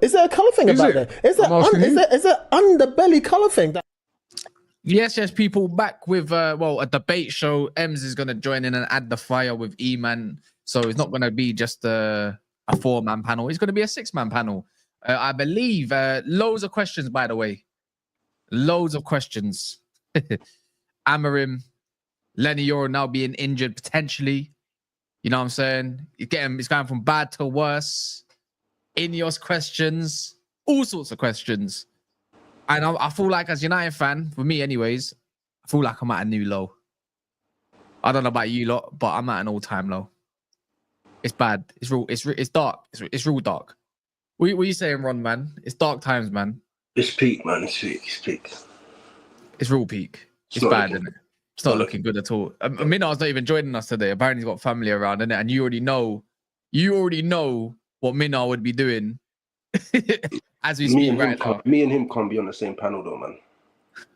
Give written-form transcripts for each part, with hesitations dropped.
Is there a colour thing Is about it? there? Is there underbelly colour thing? Yes, people back with a debate show. Ems is gonna join in and add the fire with E-Man. So it's not gonna be just a 4-man panel. It's gonna be a 6-man panel. I believe loads of questions, by the way. Loads of questions. Amorim, Leny Yoro now being injured potentially. You know what I'm saying? It's going from bad to worse. Ineos questions, all sorts of questions. And I feel like, as a United fan, for me anyways, I feel like I'm at a new low. I don't know about you lot, but I'm at an all-time low. It's bad. It's real. It's dark. It's real dark. What are you saying, Ron, man? It's dark times, man. It's peak, man. It's peak. It's real peak. It's bad, isn't it? It's not looking good at all. Minar's not even joining us today. Apparently he's got family around, innit? And you already know what Minar would be doing as we speak right now. Me and him can't be on the same panel though, man.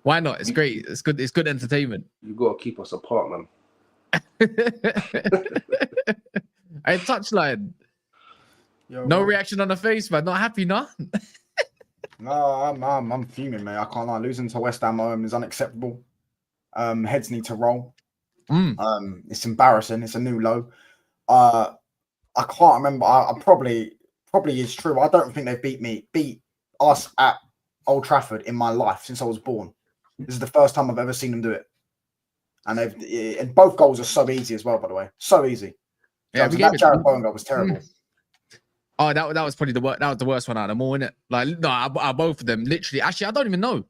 Why not? It's great. It's good. It's good entertainment. You gotta keep us apart, man. Hey, touchline. Yo, no reaction on the face, man. Not happy, nah? No, I'm fuming, mate. I can't lie. Losing to West Ham is unacceptable. Heads need to roll. It's embarrassing. It's a new low. I can't remember. I probably is true. I don't think they've beat us at Old Trafford in my life since I was born. This is the first time I've ever seen them do it. And both goals are so easy as well, by the way. So easy. Yeah, that Jared Bowen goal was terrible. Oh, that was probably the worst one out of them all, innit? Like, no, both of them, literally. Actually, I don't even know.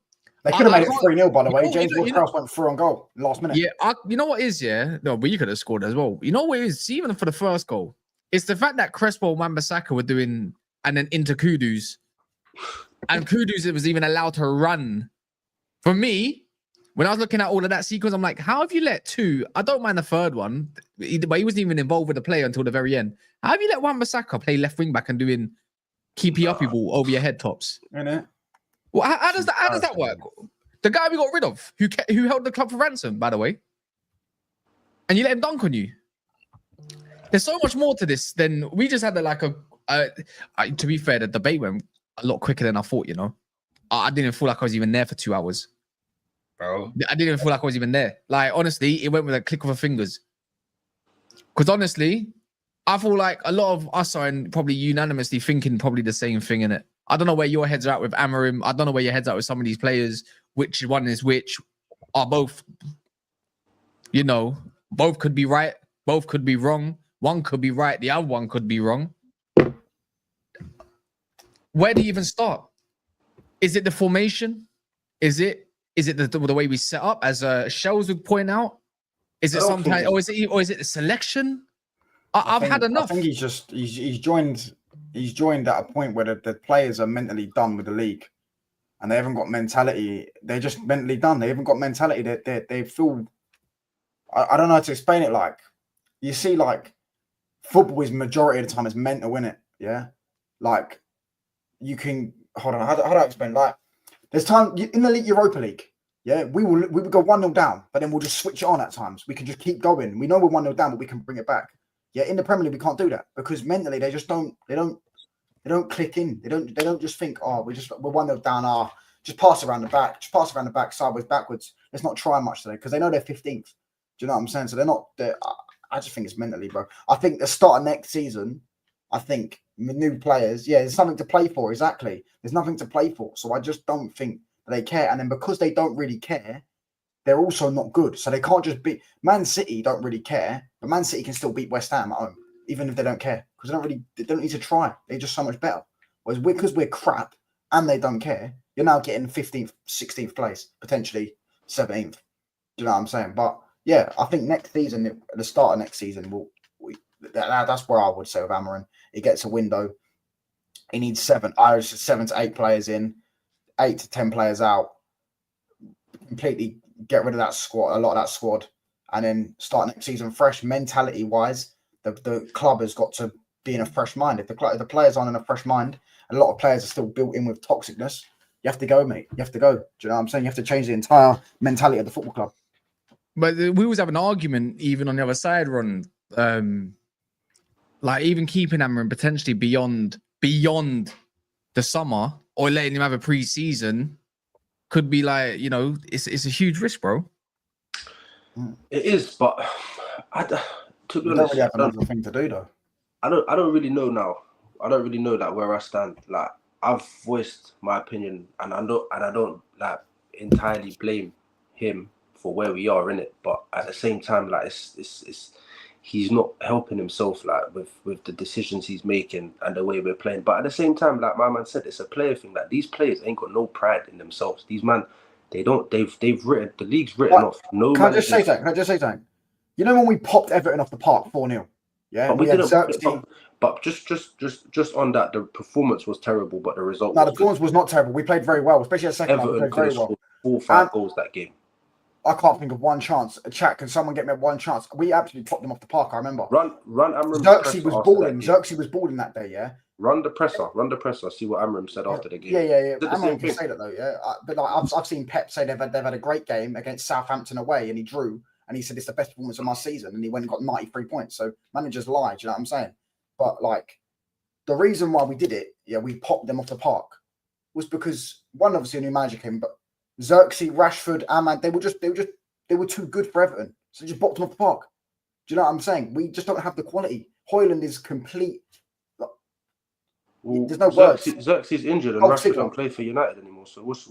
They could have made it 3-0, by the way. James Ward-Prowse went through on goal last minute. Yeah, you know what is, yeah? No, but you could have scored as well. You know what is, even for the first goal, it's the fact that Crespo and Wan-Bissaka were doing, and then into Kudus. And Kudus was even allowed to run. For me, when I was looking at all of that sequence, I'm like, how have you let two? I don't mind the third one, but he wasn't even involved with the play until the very end. How have you let Wan-Bissaka play left wing back and doing keepy-uppy ball over your head tops? Innit? Well, how does that work? The guy we got rid of, who held the club for ransom, by the way, and you let him dunk on you. There's so much more to this than we just had to be fair, the debate went a lot quicker than I thought. You know, I didn't feel like I was even there for 2 hours, bro. I didn't even feel like I was even there. Like, honestly, it went with a click of a fingers. Because honestly, I feel like a lot of us are probably unanimously thinking probably the same thing, innit? I don't know where your heads are at with Amorim. I don't know where your heads are with some of these players. Which one is which? Are both, both could be right. Both could be wrong. One could be right. The other one could be wrong. Where do you even start? Is it the formation? Is it the way we set up, as Shells would point out? Is it sometimes, or is it the selection? I've had enough. I think he's joined at a point where the players are mentally done with the league, and they haven't got mentality. They're just mentally done. They haven't got mentality. They feel. I don't know how to explain it. Like, you see, like, football is majority of the time is mental, innit? Yeah, like, you can hold on. How do I explain? Like, there's time in the Europa League. Yeah, we would go 1-0 down, but then we'll just switch it on at times. We can just keep going. We know we're 1-0 down, but we can bring it back. Yeah, in the Premier League, we can't do that because mentally they just don't click in. They don't just think, oh, we're 1-0 down, just pass around the back, sideways, backwards. Let's not try much today because they know they're 15th. Do you know what I'm saying? So I just think it's mentally, bro. I think the start of next season, I think new players, there's something to play for, exactly. There's nothing to play for. So I just don't think that they care. And then because they don't really care, they're also not good. So they can't just beat Man City, don't really care, but Man City can still beat West Ham at home, even if they don't care. Because they don't need to try. They're just so much better. Whereas because we're crap and they don't care, you're now getting 15th, 16th place, potentially 17th. Do you know what I'm saying? But yeah, I think next season, at the start of next season, that's where I would say with Amorim. He gets a window. He needs 7 to 8 players in, 8 to 10 players out. Completely get rid of that squad, a lot of that squad, and then start next season fresh. Mentality wise, the club has got to be in a fresh mind. If the players aren't in a fresh mind, a lot of players are still built in with toxicness. You have to go, mate. You have to go. Do you know what I'm saying? You have to change the entire mentality of the football club. But we always have an argument, even on the other side, Ron. Like, even keeping Amorim potentially beyond the summer or letting him have a pre-season could be like, you know, it's a huge risk, bro. It is, but to be We don't honest, really have another thing to do though. I don't really know now. I don't really know that where I stand. Like I've voiced my opinion, and I don't like entirely blame him for where we are in it. But at the same time, like it's he's not helping himself like with the decisions he's making and the way we're playing. But at the same time, like my man said, it's a player thing. Like these players ain't got no pride in themselves. These man, they've written the league's written off. No, Can I just say something? You know when we popped Everton off the park 4-0? Yeah, but we didn't. But just on that, the performance was terrible, but the result. No, the performance was not terrible. We played very well, especially the second half. We played very well. 4 or 5 goals that game. I can't think of one chance. Chat, can someone get me one chance? We absolutely popped them off the park. I remember. Run Amorim. Xerxes was balling. Xerxes was balling that day. Yeah. Run the presser. See what Amorim said after the game. Yeah. Amorim can say that though. Yeah, but like I've seen Pep say they've had a great game against Southampton away, and he drew, and he said it's the best performance of my season, and he went and got 93 points. So managers lie. Do you know what I'm saying? But like, the reason why we did it, we popped them off the park, was because one, obviously a new manager came, but Xerxes, Rashford, Ahmad, they were too good for Everton, so they just popped them off the park. Do you know what I'm saying? We just don't have the quality. Hoyland is complete. There's no words. Xerxes injured and Rashford don't play for United anymore. So what's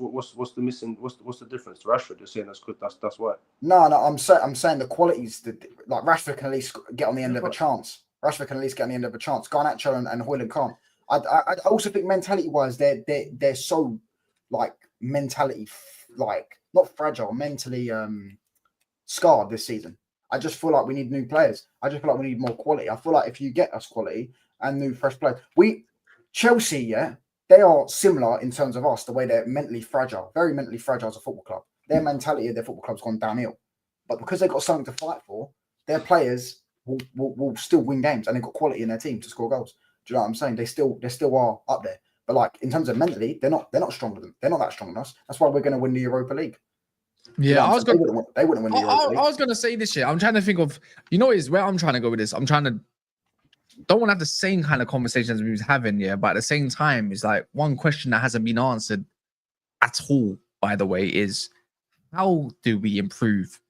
the missing? What's the difference? Rashford, you're saying that's good. That's why. No. I'm saying the qualities. Like Rashford can at least get on the end of a chance. Garnacho and Hoyland can't. I also think mentality-wise, they're so like mentally like not fragile, mentally scarred this season. I just feel like we need new players. I just feel like we need more quality. I feel like if you get us quality and new fresh players, Chelsea, they are similar in terms of us, the way they're mentally fragile, very mentally fragile as a football club. Their mentality of their football club's gone downhill. But because they've got something to fight for, their players will still win games, and they've got quality in their team to score goals. Do you know what I'm saying? They still are up there. But like in terms of mentally, they're not stronger than they're not that strong than us. That's why we're going to win the Europa League. Yeah, they wouldn't win the Europa League. I was going to say this year. I'm trying to think of, is where I'm trying to go with this. I'm trying to don't want to have the same kind of conversations we was having, but at the same time, it's like one question that hasn't been answered at all, by the way, is how do we improve?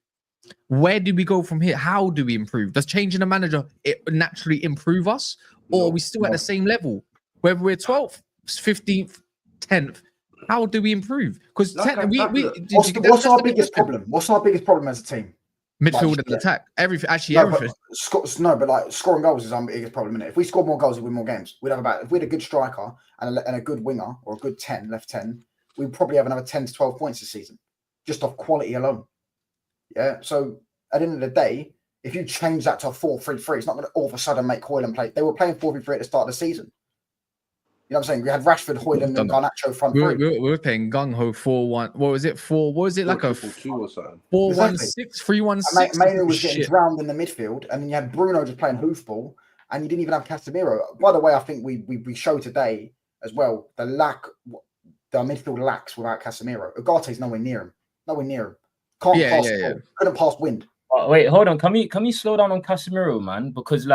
Where do we go from here? How do we improve? Does changing the manager naturally improve us? Or are we still at the same level? Whether we're 12th, 15th, 10th, how do we improve? Because what's our biggest problem? What's our biggest problem as a team? Midfield and attack. Everything. But like scoring goals is our biggest problem, isn't it? If we scored more goals, we'd win more games. If we had a good striker and a good winger or a good 10, left 10, we'd probably have another 10 to 12 points this season, just off quality alone. Yeah. So at the end of the day, if you change that to a 4-3-3, it's not going to all of a sudden make Hoyland play. They were playing 4-3-3 at the start of the season. You know what I'm saying? We had Rashford, Hoyland, and Garnacho front three. We were playing gung ho 4-1. What was it? What was it like a 4-2 or something? 4-1-6, 3-1-6. Mainoo was getting drowned in the midfield, and then you had Bruno just playing hoofball, and you didn't even have Casemiro. By the way, I think we show today as well the midfield lacks without Casemiro. Ugarte's nowhere near him. Can't pass the ball. Couldn't pass wind. Oh, wait, hold on. Can we slow down on Casemiro, man? Because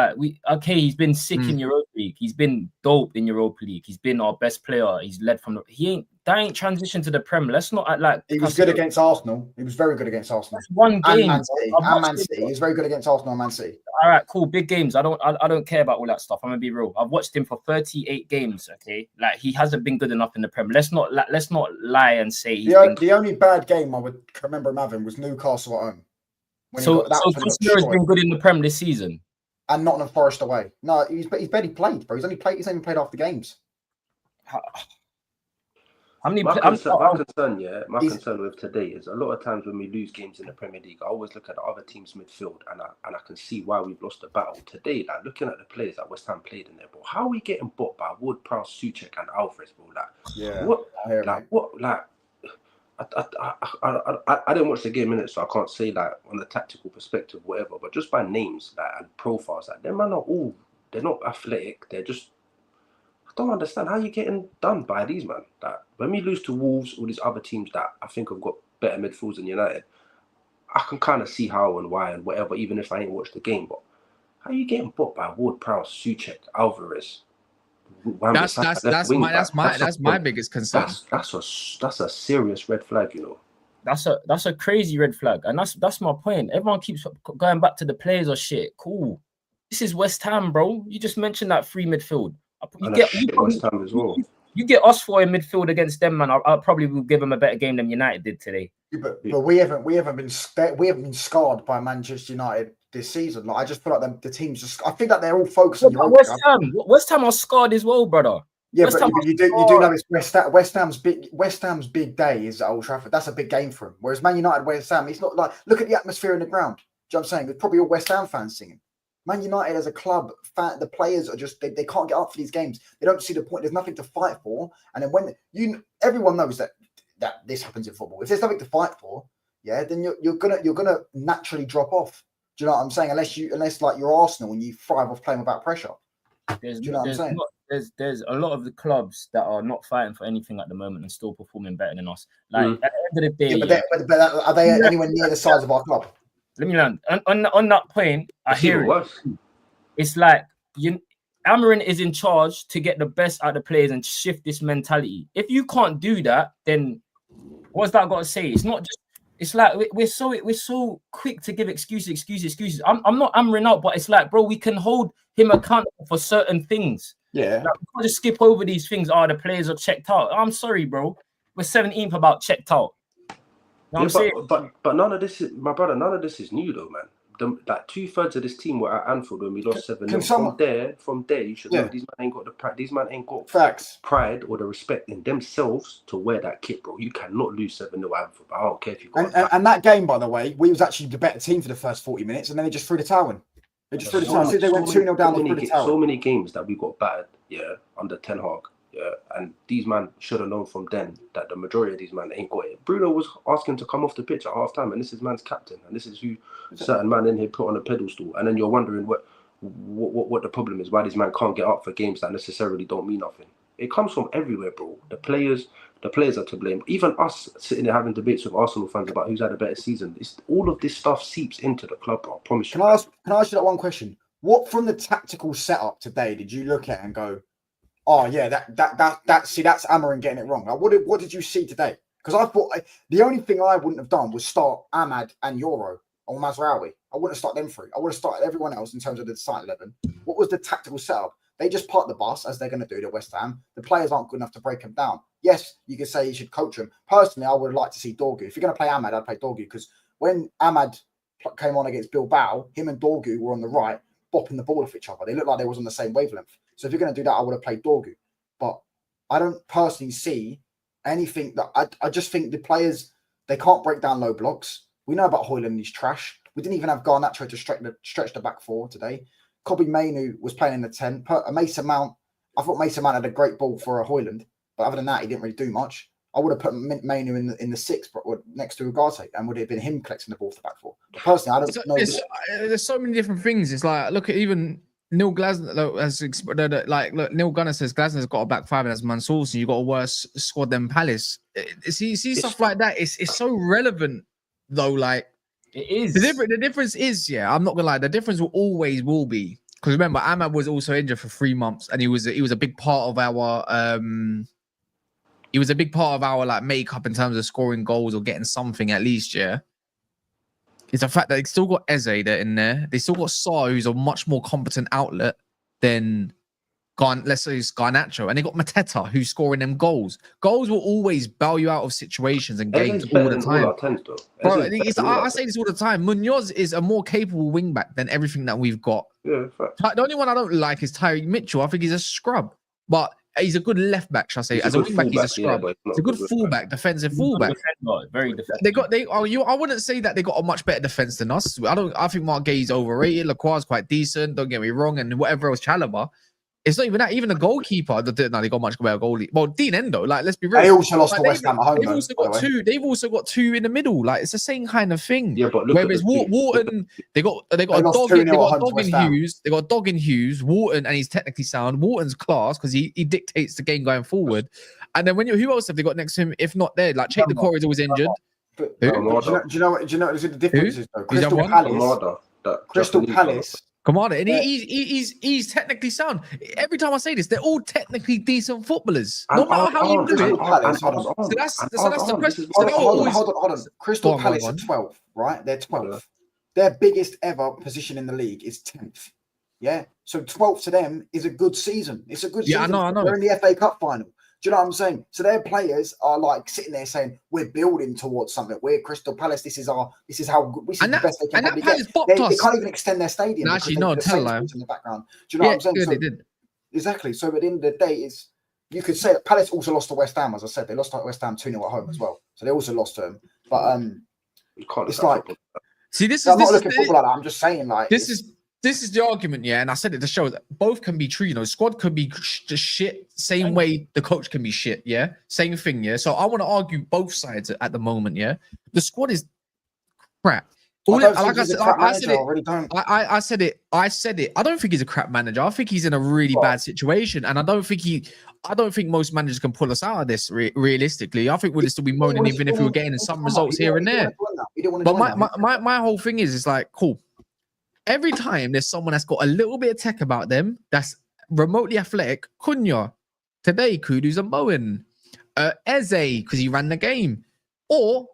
he's been sick in Europa League. He's been dope in Europa League. He's been our best player. He's led from that ain't transitioned to the Prem. Let's not act like he was good against Arsenal. He was very good against Arsenal. That's one game. And Man City. He was very good against Arsenal and Man City. All right, cool. Big games. I don't care about all that stuff. I'm gonna be real. I've watched him for 38 games. Okay, like he hasn't been good enough in the Prem. Let's not lie and say the only bad game I would remember him having was Newcastle at home. So Casemiro has been good in the Prem this season, and Nottingham Forest away. No, he's barely played, bro. He's only played half the games. My concern with today is a lot of times when we lose games in the Premier League, I always look at the other team's midfield and I can see why we've lost the battle today. Like looking at the players that West Ham played in there, bro. How are we getting bought by Ward-Prowse, Souček, and Alvarez, bro? I didn't watch the game in it, so I can't say like on the tactical perspective, whatever. But just by names and profiles, them man they're not athletic. They're just. I don't understand how you're getting done by these man. That when we lose to Wolves or these other teams that I think have got better midfields than United, I can kind of see how and why and whatever. Even if I ain't watched the game, but how are you getting bought by Ward-Prowse, Souček, Alvarez, That's my biggest concern. That's a serious red flag, you know. That's a crazy red flag, and that's my point. Everyone keeps going back to the players or shit. Cool. This is West Ham, bro. You just mentioned that free midfield. West Ham as well. You get us for a midfield against them, man. I probably will give them a better game than United did today. Yeah, but we haven't been scarred by Manchester United this season. Like I just feel like the teams just. I think that they're all focused on West Ham are scarred as well, brother. Yeah, but you do know it's West Ham's big day is at Old Trafford. That's a big game for him. Whereas Man United, West Ham, it's not like look at the atmosphere in the ground. Do you know what I'm saying? There's probably all West Ham fans singing. Man United as a club, the players are just they can't get up for these games. They don't see the point. There's nothing to fight for. And then when everyone knows that this happens in football. If there's nothing to fight for, yeah, then you're gonna naturally drop off. Do you know what I'm saying? Unless like you're Arsenal and you thrive off playing without pressure. Do you know what I'm saying? There's a lot of the clubs that are not fighting for anything at the moment and still performing better than us. Like at the end of the day, but are they anywhere near the size of our club? Let me learn. On that point, I hear it. It's like Amorim is in charge to get the best out of the players and shift this mentality. If you can't do that, then what's that got to say? It's not just. It's like we're so quick to give excuses. I'm not Amorim out, but it's like, bro, we can hold him accountable for certain things. Yeah, like, we can't just skip over these things. The players are checked out. I'm sorry, bro. We're 17th about checked out. But none of this is my brother. None of this is new though, man. Like 2/3 of this team were at Anfield when we lost 7-0. From there, you should know these man ain't got the pride. These man ain't got pride or the respect in themselves to wear that kit, bro. You cannot lose 7-0 at Anfield. I don't care if you got. And that game, by the way, we was actually the better team for the first 40 minutes, and then they just threw the towel in. They just threw the towel. They went 2-0 down. They threw the towel. So many games that we got battered, under Ten Hag. Yeah, and these man should have known from then that the majority of these man ain't got it. Bruno was asking to come off the pitch at half time, and this is man's captain, and this is who certain man in here put on a pedestal. And then you're wondering what the problem is, why these man can't get up for games that necessarily don't mean nothing. It comes from everywhere, bro. The players are to blame. Even us sitting there having debates with Arsenal fans about who's had a better season. All of this stuff seeps into the club, bro. I promise you. Can I ask you that one question? What from the tactical setup today did you look at and go, oh yeah, that's Amorim getting it wrong? Like, what did you see today? Because I thought the only thing I wouldn't have done was start Ahmad and Yoro or Mazraoui. I wouldn't have started them three. I would have started everyone else in terms of the starting 11. What was the tactical setup? They just park the bus as they're going to do to West Ham. The players aren't good enough to break them down. Yes, you could say you should coach them. Personally, I would like to see Dorgu. If you're going to play Ahmad, I'd play Dorgu because when Ahmad came on against Bilbao, him and Dorgu were on the right, bopping the ball off each other. They looked like they was on the same wavelength. So if you're going to do that, I would have played Dorgu. But I don't personally see anything that I just think the players, they can't break down low blocks. We know about Højlund, he's trash. We didn't even have Garnacho to stretch the back four today. Kobbie Mainoo was playing in the 10. Mason Mount, I thought Mason Mount had a great ball for a Højlund, but other than that, he didn't really do much. I would have put Mainoo in the 6 next to Ugarte, and would it have been him collecting the ball for the back four. But personally, I don't know. There's so many different things. It's like, look at even Neil Glasner has Neil Gunner says Glasner's got a back five and has Mansour, so you got a worse squad than Palace. See stuff like that. It's so relevant though. Like it is. The difference is, I'm not gonna lie. The difference will be because remember Ahmad was also injured for 3 months, and he was a big part of our like makeup in terms of scoring goals or getting something at least. It's the fact that they still got Eze there in there. They still got Sarr, who's a much more competent outlet than let's say it's Garnacho. And they got Mateta, who's scoring them goals. Goals will always bail you out of situations and games all the time. Bro, I say this all the time. Munoz is a more capable wingback than everything that we've got. Yeah, fact. The only one I don't like is Tyreek Mitchell. I think he's a scrub. But he's a good left back, shall I say? As a wingback, he's a scrub. He's a good fullback, defensive fullback. Very defensive. I wouldn't say that they got a much better defense than us. I think Mark Gay's overrated. Lacroix's quite decent. Don't get me wrong, and whatever else, Chalobah. It's not even that. Even the goalkeeper, they got much better goalie. Well, Dean Endo, like let's be real. They also lost to West Ham at home. They've also got two in the middle. Like it's the same kind of thing. Yeah, but whereas Wharton, they got a dog in Hughes. They got a dog in Hughes. Wharton, and he's technically sound. Wharton's class because he dictates the game going forward. And then who else have they got next to him? If not there, like Check the Corey is always injured. Do you know what the difference is though? Crystal Palace Commander, and he's technically sound. Every time I say this, they're all technically decent footballers. No matter how you do it. So that's the question. Hold on. Crystal Palace are 12th, right? They're 12th. Yeah. Their biggest ever position in the league is 10th. Yeah. So 12th to them is a good season. It's a good season. Yeah, I know. They're in the FA Cup final. Do you know what I'm saying? So their players are like sitting there saying, "We're building towards something. We're Crystal Palace. This is how the best they can probably get." They can't even extend their stadium. No, actually, no, tell them in the background. Do you know what I'm saying? Yeah, so, they did. Exactly. So at the end of the day, you could say that Palace also lost to West Ham. As I said, they lost to West Ham 2-0 at home as well. So they also lost to them. But it's like, see, this I'm not looking at football like that. I'm just saying, like, this is the argument, yeah, and I said it to show that both can be true. You know, squad could be just shit, same way the coach can be shit, yeah, same thing, yeah. So I want to argue both sides at the moment, yeah. The squad is crap. I said it. I don't think he's a crap manager. I think he's in a really bad situation, and I don't think most managers can pull us out of this realistically. I think we'd still be moaning even if we were getting some results here and there. But my whole thing is, it's like, cool. Every time there's someone that's got a little bit of tech about them, that's remotely athletic, Cunha, today Kudu's and Bowen, Eze, because he ran the game, or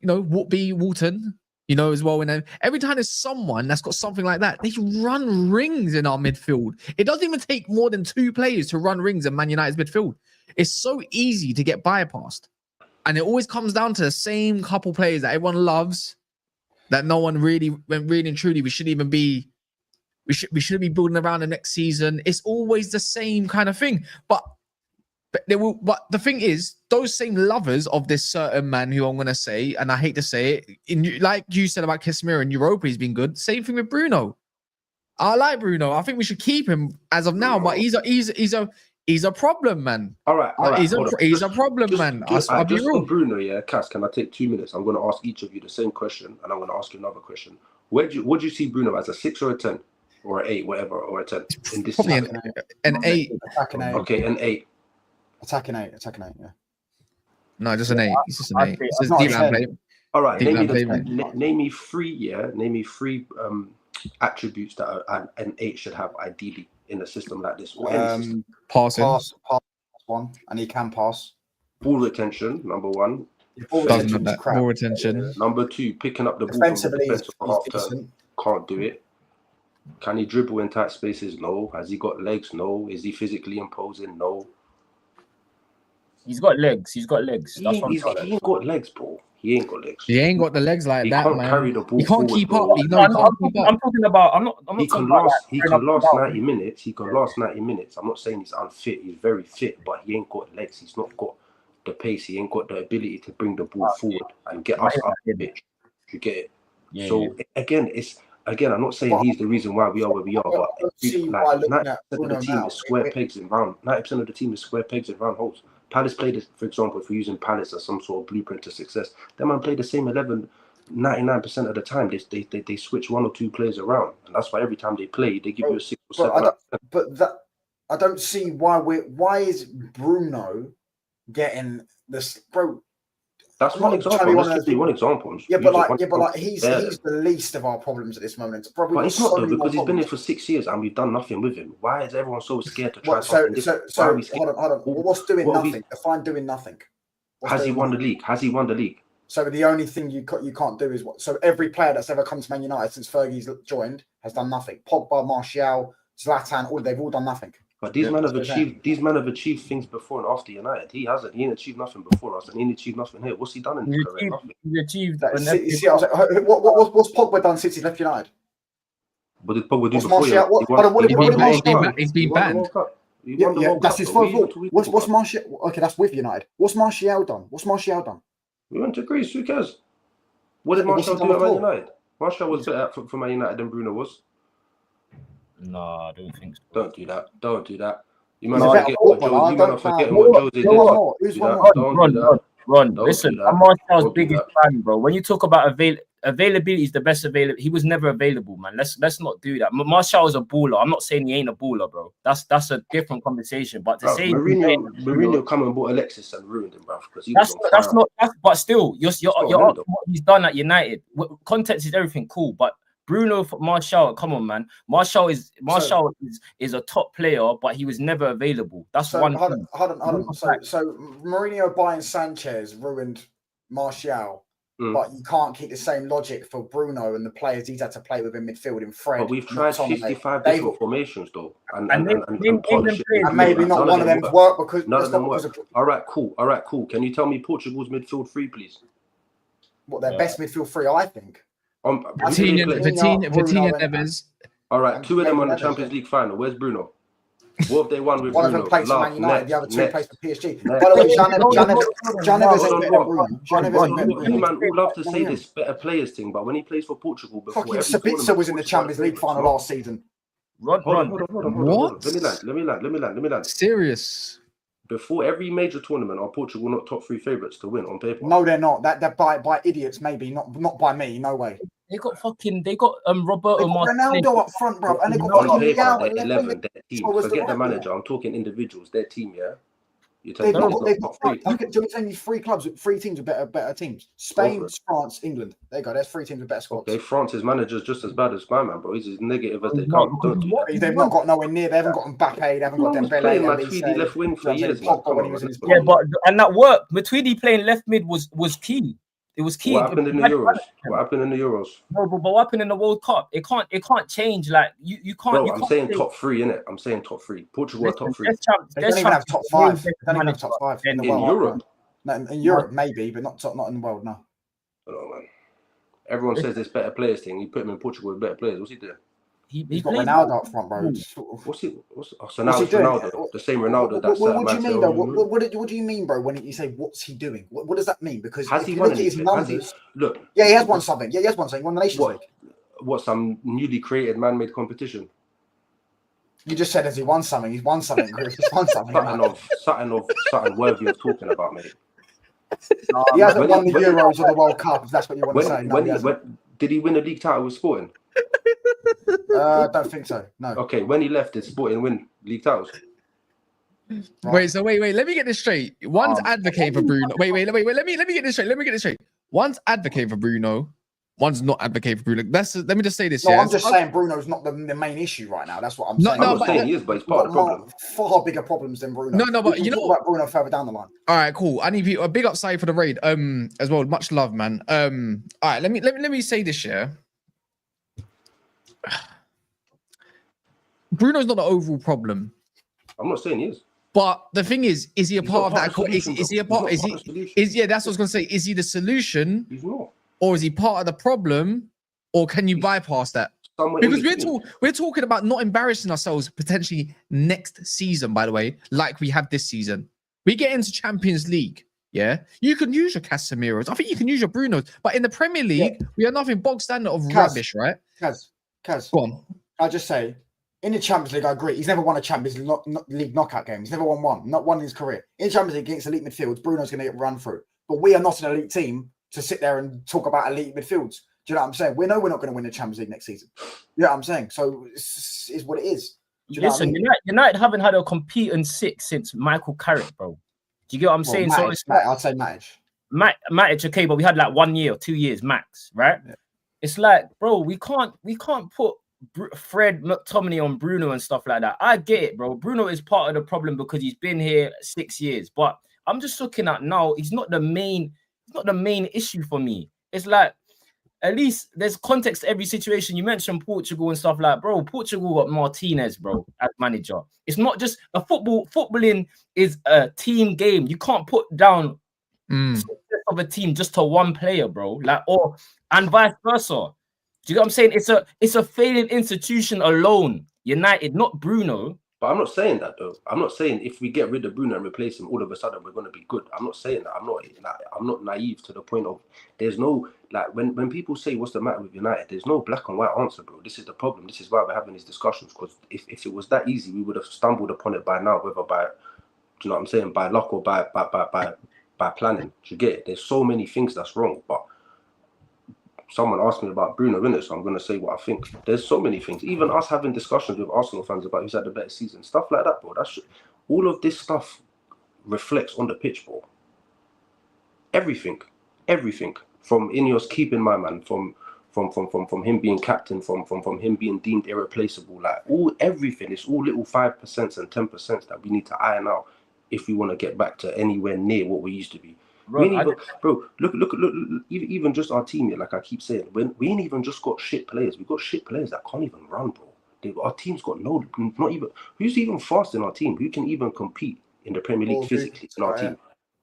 Walton, as well. And then every time there's someone that's got something like that, they run rings in our midfield. It doesn't even take more than 2 players to run rings in Man United's midfield. It's so easy to get bypassed. And it always comes down to the same couple players that everyone loves, that no one really and truly, we shouldn't be building around the next season. It's always the same kind of thing. But the thing is, those same lovers of this certain man, who I'm gonna say, and I hate to say it, like you said about Casemiro in Europa, he's been good. Same thing with Bruno. I like Bruno. I think we should keep him as of now, but he's a problem, man. All right. He's a problem, man. I'll be real. Bruno, yeah, Cass, can I take 2 minutes? I'm going to ask each of you the same question, and I'm going to ask you another question. Would you see Bruno as a 6 or a 10 or an 8, whatever, or a 10 in this probably season? an 8. Okay, an 8. Attacking 8, yeah. No, just an 8. It's just an 8. It's a D-line play. All right, name me 3 attributes that an 8 should have ideally in a system like this, or any system. Pass one, and he can pass. Ball retention, number 1. Ball retention. Number 2, picking up the ball from the defense for half turn. Can't do it. Can he dribble in tight spaces? No. Has he got legs? No. Is he physically imposing? No. He's got legs. That's what he ain't got legs, bro. He ain't got legs. He ain't got the legs like that, man. He can't carry the ball. He can't keep up. I'm talking about. I'm not. He can last 90 minutes. He can last 90 minutes. I'm not saying he's unfit. He's very fit, but he ain't got legs. He's not got the pace. He ain't got the ability to bring the ball forward and get us up the pitch. You get it? Yeah, so again, I'm not saying he's the reason why we are where we are, but 90% of the team is square pegs in round. 90% of the team is square pegs in round holes. Palace played, for example, if we're using Palace as some sort of blueprint to success, them man play the same 11 99% of the time. They switch 1 or 2 players around, and that's why every time they play, they give you a 6 or 7. I don't see why is Bruno getting this, bro? That's one example. Let's give one example. Yeah, but he's the least of our problems at this moment. But it's not though, because he's been here for 6 years and we've done nothing with him. Why is everyone so scared to try something different? So hold on. What's doing nothing? Define doing nothing. Has he won the league? So the only thing you can't do is what? So every player that's ever come to Man United since Fergie's joined has done nothing. Pogba, Martial, Zlatan, they've all done nothing. But these men have achieved things before and after United. He hasn't. He ain't achieved nothing before us, and he ain't achieved nothing here. What's he done in his career? He achieved that. See, I was like, what's Pogba done since he left United? What did Pogba do before? He's been banned. Yeah, that's his first fault. What's Martial? Okay, that's with United. What's Martial done? We went to Greece. Who cares? What did Martial do at Man United? Martial was better for Man United than Bruno was. No, I don't think so. Don't do that. You might not forget what Jose did. Ron, listen, I'm Martial's biggest fan, bro. When you talk about availability is the best available. He was never available, man. Let's not do that. Martial is a baller. I'm not saying he ain't a baller, bro. That's a different conversation. But to say Mourinho come and bought Alexis and ruined him, bro. But still, you're what he's done at United. Context is everything, cool. But Bruno Martial, come on, man. Martial is a top player, but he was never available. That's one. Hold on. So Mourinho buying Sanchez ruined Martial, but you can't keep the same logic for Bruno and the players he's had to play with in midfield in Fred. But we've tried 55 different formations though, and maybe not one of them work because none of them work. All right, cool. Can you tell me Portugal's midfield three, please? What their best midfield three, I think. Vitinha and Evans. All right, two of them on the Champions League final. Where's Bruno? What have they won with One Bruno? of them plays for Man United, the other two plays for PSG. By the way, Jean Neves ain't better than Bruno. Jean Neves ain't better than Bruno. Man would love to say this better players thing, but when he plays for Portugal before fucking Sabitzer was in the Champions League final last season. Hold on. Let me land. Serious. Before every major tournament, are Portugal not top three favourites to win on paper? No, they're not. That by idiots, maybe not by me. No way. They got Roberto Ronaldo up front, bro, and they got on paper, they're 11. Their team. Forget the manager. I'm talking individuals. Their team, yeah. They've got three. These three clubs, three teams with better teams. Spain, France, England. There you go. There's three teams with better squads. Okay, France's manager's just as bad as my man, bro. He's as negative as they come. They've not got nowhere near. They haven't got Mbappe. They haven't got Dembele. Playing my Tweedy left wing for years. Yeah, but that worked. Matuidi playing left mid was key. It was key. What happened in the Euros? No, but what happened in the World Cup? It can't change. Like you can't. Bro, I'm saying top three, innit? I'm saying top three. Portugal are top three. They don't even have top five. They don't even have top five in Europe. No, in Europe, maybe, but not in the world. No. I don't know, man. Everyone says there's better players thing. You put him in Portugal with better players. What's he doing? He's got Ronaldo up front, bro. So now it's Ronaldo, the same Ronaldo. What do you mean, though? What do you mean, bro? When you say what's he doing? What does that mean? Because has he won anything? Look, yeah, he has won something. Yeah, he has won something. He won the Nations League. What? Some newly created man-made competition? You just said, has he won something? He's won something. He's won something. something worthy of talking about, mate. He hasn't won the Euros or the World Cup. If that's what you want to say. Did he win a league title with Sporting? I don't think so. No. Okay, when he left, did Sporting win league titles? Right. Wait. Let me get this straight. One's advocating for Bruno. Wait. Let me get this straight. One's advocating for Bruno. One's not advocating for Bruno. Let me just say this. No, I'm just saying Bruno's not the main issue right now. That's what I'm saying. I'm not saying he is, but he's part of the problem. Far bigger problems than Bruno. No, but you know what about Bruno further down the line. All right, cool. I need a big upside for the raid. As well. Much love, man. All right. Let me say this. Yeah. Bruno's not the overall problem. I'm not saying he is. But the thing is he a part of that? Is he a part? Yeah, that's what I was gonna say. Is he the solution? He's not. Or is he part of the problem? Or can you bypass that? Because we're talking about not embarrassing ourselves potentially next season, by the way, like we have this season. We get into Champions League. Yeah, you can use your Casemiros. I think you can use your Brunos. But in the Premier League, we are nothing bog standard of rubbish, right? Kaz, go on. I'll just say, in the Champions League, I agree. He's never won a Champions League knockout game. He's never won one. Not one in his career. In the Champions League against elite midfields, Bruno's going to get run through. But we are not an elite team to sit there and talk about elite midfields. Do you know what I'm saying? We know we're not going to win the Champions League next season. You know what I'm saying? So it's what it is. Listen, what I mean? United haven't had a competing six since Michael Carrick, bro. Do you get what I'm saying? Matic, so I'd say Matic. Matic, okay, but we had like 1 year or 2 years max, right? Yeah. It's like, bro, we can't put Fred McTominay on Bruno and stuff like that. I get it, bro. Bruno is part of the problem because he's been here 6 years. But I'm just looking at now, he's not the main issue for me. It's like, at least there's context to every situation. You mentioned Portugal and stuff like, bro, Portugal got Martinez, bro, as manager. It's not just a footballing is a team game. You can't put down success of a team just to one player, bro. And vice versa. Do you know what I'm saying? It's a failing institution alone. United, not Bruno. But I'm not saying that though. I'm not saying if we get rid of Bruno and replace him, all of a sudden we're going to be good. I'm not saying that. I'm not naive to the point of there's no when people say what's the matter with United, there's no black and white answer, bro. This is the problem. This is why we're having these discussions. Because if it was that easy, we would have stumbled upon it by now, whether by, do you know what I'm saying, by luck or by planning. Do you get it? There's so many things that's wrong, but. Someone asked me about Bruno, innit? So I'm going to say what I think. There's so many things. Even us having discussions with Arsenal fans about who's had the better season, stuff like that, bro. All of this stuff reflects on the pitch, bro. Everything. From Ineos keeping my man, from from him being captain, from him being deemed irreplaceable, like everything. It's all little 5% and 10% that we need to iron out if we want to get back to anywhere near what we used to be. We ain't even, bro. Look. Even just our team here, like I keep saying, we ain't even just got shit players. We got shit players that can't even run, bro. Our team's got not even. Who's even fast in our team? Who can even compete in the Premier League physically in our team?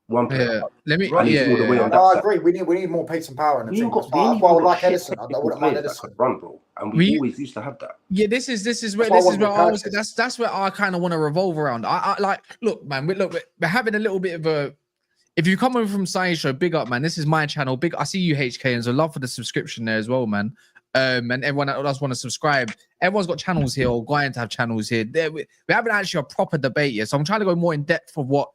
One player. Let me. And he's all the way on that I side. agree. We need more pace and power in the team. I like Edison. I wouldn't mind Edison. That run, bro. And we always used to have that. Yeah, this is where that's where I kind of want to revolve around. I like, look, man. We're having a little bit of a. If you come over from Science Show, big up, man. This is my channel. Big. I see you, HK, and so love for the subscription there as well, man. And everyone else want to subscribe. Everyone's got channels here or going to have channels here. We're having actually a proper debate here, so I'm trying to go more in depth of what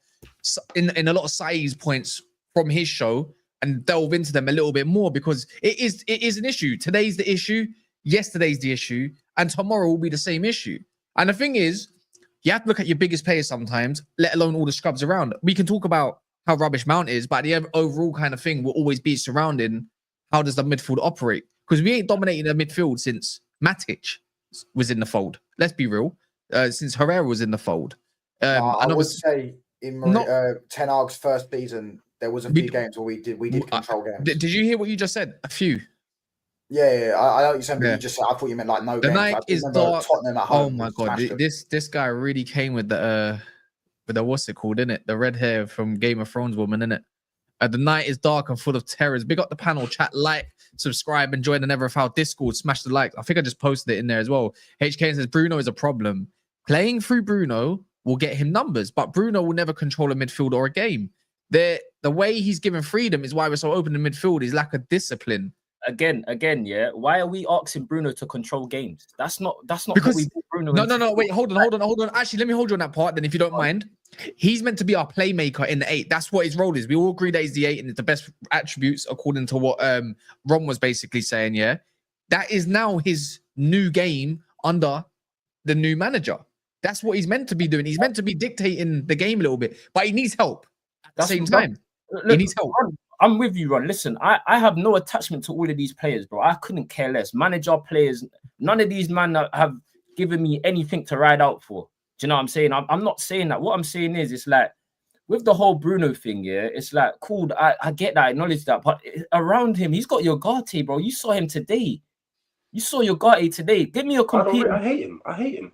in a lot of Saeed's points from his show and delve into them a little bit more, because it is an issue. Today's the issue, yesterday's the issue, and tomorrow will be the same issue. And the thing is, you have to look at your biggest players sometimes, let alone all the scrubs around. We can talk about how rubbish Mount is, but the overall kind of thing will always be surrounding how does the midfield operate, because we ain't dominating the midfield since Matic was in the fold. Let's be real. Since Herrera was in the fold. I would say in Ten Hag's first season, there was a few games where we did control games. Did you hear what you just said? A few. Yeah, I know what you said, but you just said, I thought you meant like no the games. night is dark. Tottenham at home. Oh my god, this guy really came with the what's it called, innit? The red hair from Game of Thrones woman, innit? The night is dark and full of terrors. Big up the panel, chat, like, subscribe, and join the Never Foul Discord. Smash the like. I think I just posted it in there as well. HK says Bruno is a problem. Playing through Bruno will get him numbers, but Bruno will never control a midfield or a game. The way he's given freedom is why we're so open in midfield. His lack of discipline. Again, yeah. Why are we asking Bruno to control games? That's not because what we put Bruno. No. Wait, hold on. Actually, let me hold you on that part then, if you don't mind. He's meant to be our playmaker in the 8. That's what his role is. We all agree that he's the 8 and it's the best attributes according to what Ron was basically saying. Yeah, that is now his new game under the new manager. That's what he's meant to be doing. He's meant to be dictating the game a little bit, but he needs help at the same time. He needs help. I'm with you, Ron. Listen, I have no attachment to all of these players, bro. I couldn't care less. Manager players, none of these men have given me anything to ride out for. Do you know what I'm saying? I'm not saying that. What I'm saying is, it's like, with the whole Bruno thing, yeah, it's like, cool, I get that, I acknowledge that, but around him, he's got Yogarte, bro. You saw him today. You saw Yogarte today. Give me a complete... I hate him.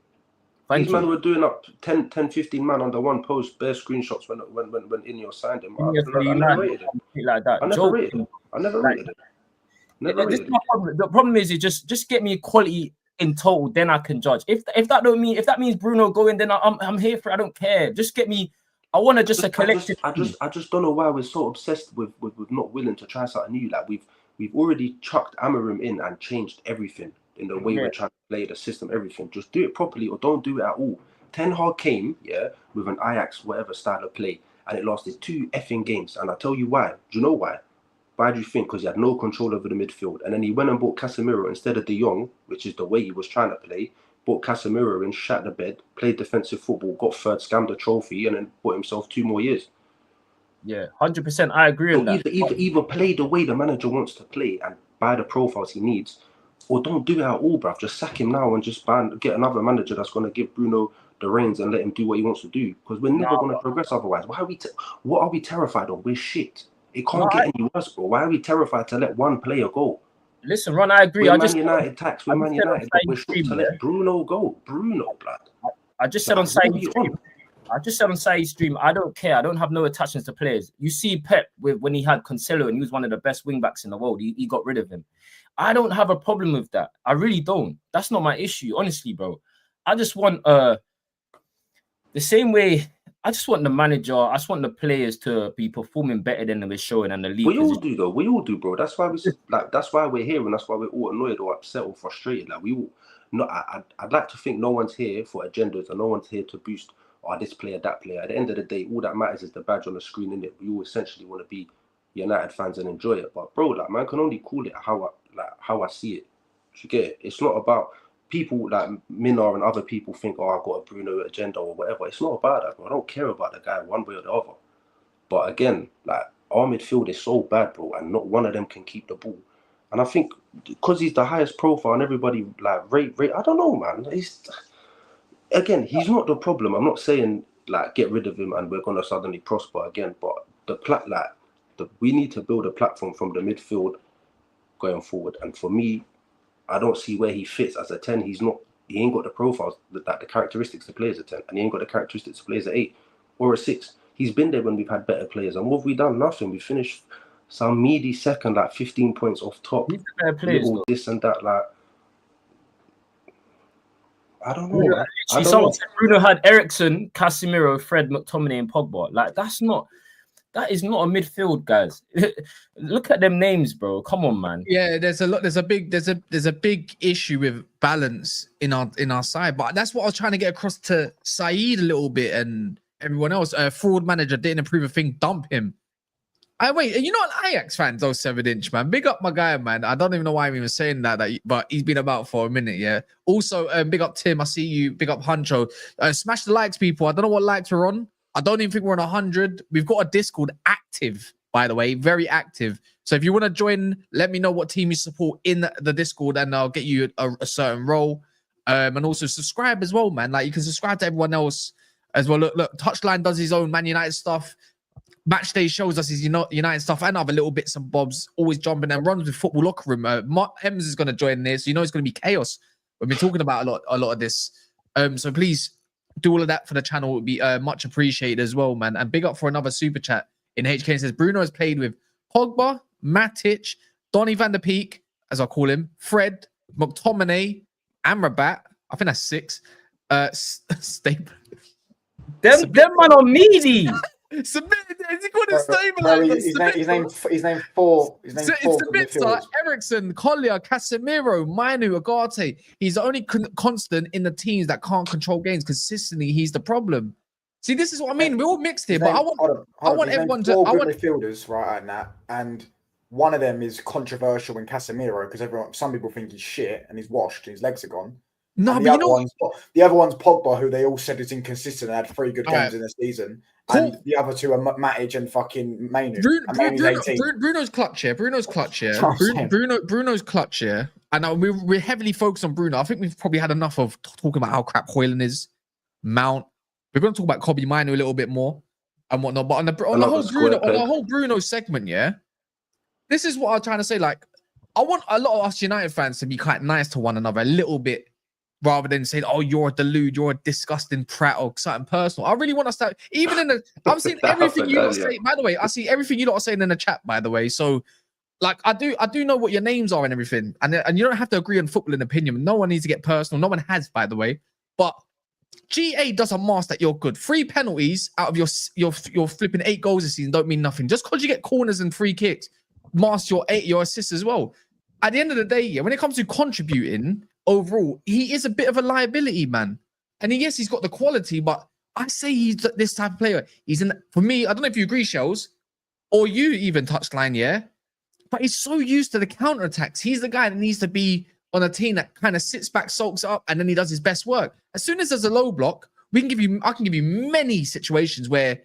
These men were doing up 10, 15 man under one post, bare screenshots when Ineos signed him. I never rated him. Like that. I never rated him. The problem is, just get me quality in total, then I can judge. If that means Bruno going, then I'm here for it. I don't care. Just get me. I want to just a collective. I just don't know why we're so obsessed with not willing to try something new. Like we've already chucked Amorim in and changed everything in the way we're trying to play the system. Everything. Just do it properly or don't do it at all. Ten Hag came with an Ajax whatever style of play, and it lasted 2 effing games. And I tell you why. Do you know why? Why do you think? Because he had no control over the midfield. And then he went and bought Casemiro instead of De Jong, which is the way he was trying to play. Bought Casemiro in, shat the bed, played defensive football, got third, scammed the trophy, and then bought himself 2 more years. Yeah, 100%. I agree on that. Either play the way the manager wants to play and buy the profiles he needs, or don't do it at all, bruv. Just sack him now and just get another manager that's going to give Bruno the reins and let him do what he wants to do. Because we're never going to progress otherwise. What are we terrified of? We're shit. It can't get any worse, bro. Why are we terrified to let one player go? Listen, Ron, I agree. We're Man United, but we're shook to let Bruno go. Bruno, blood. I just said on Saeed's stream, I don't care. I don't have no attachments to players. You see Pep when he had Cancelo and he was one of the best wing backs in the world. He got rid of him. I don't have a problem with that. I really don't. That's not my issue, honestly, bro. I just want the same way. I just want the manager. I just want the players to be performing better than they're showing, and the league. We all do, though. We all do, bro. That's why that's why we're here, and that's why we're all annoyed or upset or frustrated. Like we all. No, I'd like to think no one's here for agendas, and no one's here to boost this player, that player. At the end of the day, all that matters is the badge on the screen, innit? We all essentially want to be United fans and enjoy it. But bro, like man can only call it how I see it. You get it? It's not about people like Minar and other people think, I've got a Bruno agenda or whatever. It's not about that, bro. I don't care about the guy one way or the other. But again, like our midfield is so bad, bro, and not one of them can keep the ball. And I think because he's the highest profile and everybody like rate. I don't know, man. He's not the problem. I'm not saying like get rid of him and we're gonna suddenly prosper again. But we need to build a platform from the midfield going forward. And for me, I don't see where he fits as a 10. He ain't got the profiles the characteristics to play as a 10, and he ain't got the characteristics to play as an 8 or a 6. He's been there when we've had better players. And what have we done? Nothing. We finished some meaty second, like 15 points off top. He's the better players, though. This and that, like I don't know. Actually, someone said Bruno had Ericsson, Casemiro, Fred, McTominay, and Pogba. Like that is not a midfield, guys. Look at them names, bro. Come on, man. Yeah, there's a big issue with balance in our side. But that's what I was trying to get across to Saeed a little bit and everyone else. Fraud manager didn't approve a thing, dump him. Wait, you're not an Ajax fan, though, 7-inch, man. Big up my guy, man. I don't even know why I'm even saying that, but he's been about for a minute, yeah. Also, big up Tim. I see you. Big up Huncho. Smash the likes, people. I don't know what likes we're on. I don't even think we're on 100. We've got a Discord active, by the way, very active. So if you want to join, let me know what team you support in the Discord, and I'll get you a certain role. And also subscribe as well, man. Like you can subscribe to everyone else as well. Look, Touchline does his own Man United stuff. Matchday shows us his United stuff and other little bits and bobs. Always jumping and runs with Football Locker Room. Ems is going to join this. You know it's going to be chaos. We've been talking about a lot of this. So please do all of that for the channel. It would be much appreciated as well, man. And big up for another super chat in HK. Says Bruno has played with Pogba, Matic, Donny van der Peek, as I call him, Fred, McTominay, Amrabat. I think that's 6. Staple. Them man are meaty. Is he called his stable? His name 4. It's Sabitzer, Ericsson, Collier, Casemiro, Mainoo, Agate. He's the only constant in the teams that can't control games consistently. He's the problem. See, this is what I mean. We're all mixed here, but I want everyone to. I want midfielders right at that, and one of them is controversial in Casemiro because some people think he's shit and he's washed and his legs are gone. No, but the other one's Pogba, who they all said is inconsistent and had 3 good games in the season. Cool. And the other 2 are Matic and fucking Mainoo. Bruno's clutch here. Bruno's clutch here. Bruno's clutch here. And we're heavily focused on Bruno. I think we've probably had enough of talking about how crap Højlund is. Mount. We're going to talk about Kobbie Mainoo a little bit more and whatnot. But on the whole Bruno segment, yeah, this is what I'm trying to say. Like, I want a lot of us United fans to be quite nice to one another a little bit, rather than saying, "Oh, you're a delude, you're a disgusting prat," or something personal. I really want us to, even in the, I've seen everything you lot say. By the way, I see everything you lot are saying in the chat. By the way, so like I do know what your names are and everything, and you don't have to agree on footballing opinion. No one needs to get personal. No one has, by the way. But GA doesn't mask that you're good. 3 penalties out of your flipping 8 goals this season don't mean nothing. Just because you get corners and free kicks, mask your assists as well. At the end of the day, yeah, when it comes to contributing. Overall, he is a bit of a liability, man. And yes, he's got the quality, but I say he's this type of player. For me, I don't know if you agree, Shells, or you even Touchline, yeah? But he's so used to the counterattacks. He's the guy that needs to be on a team that kind of sits back, soaks up, and then he does his best work. As soon as there's a low block, I can give you many situations where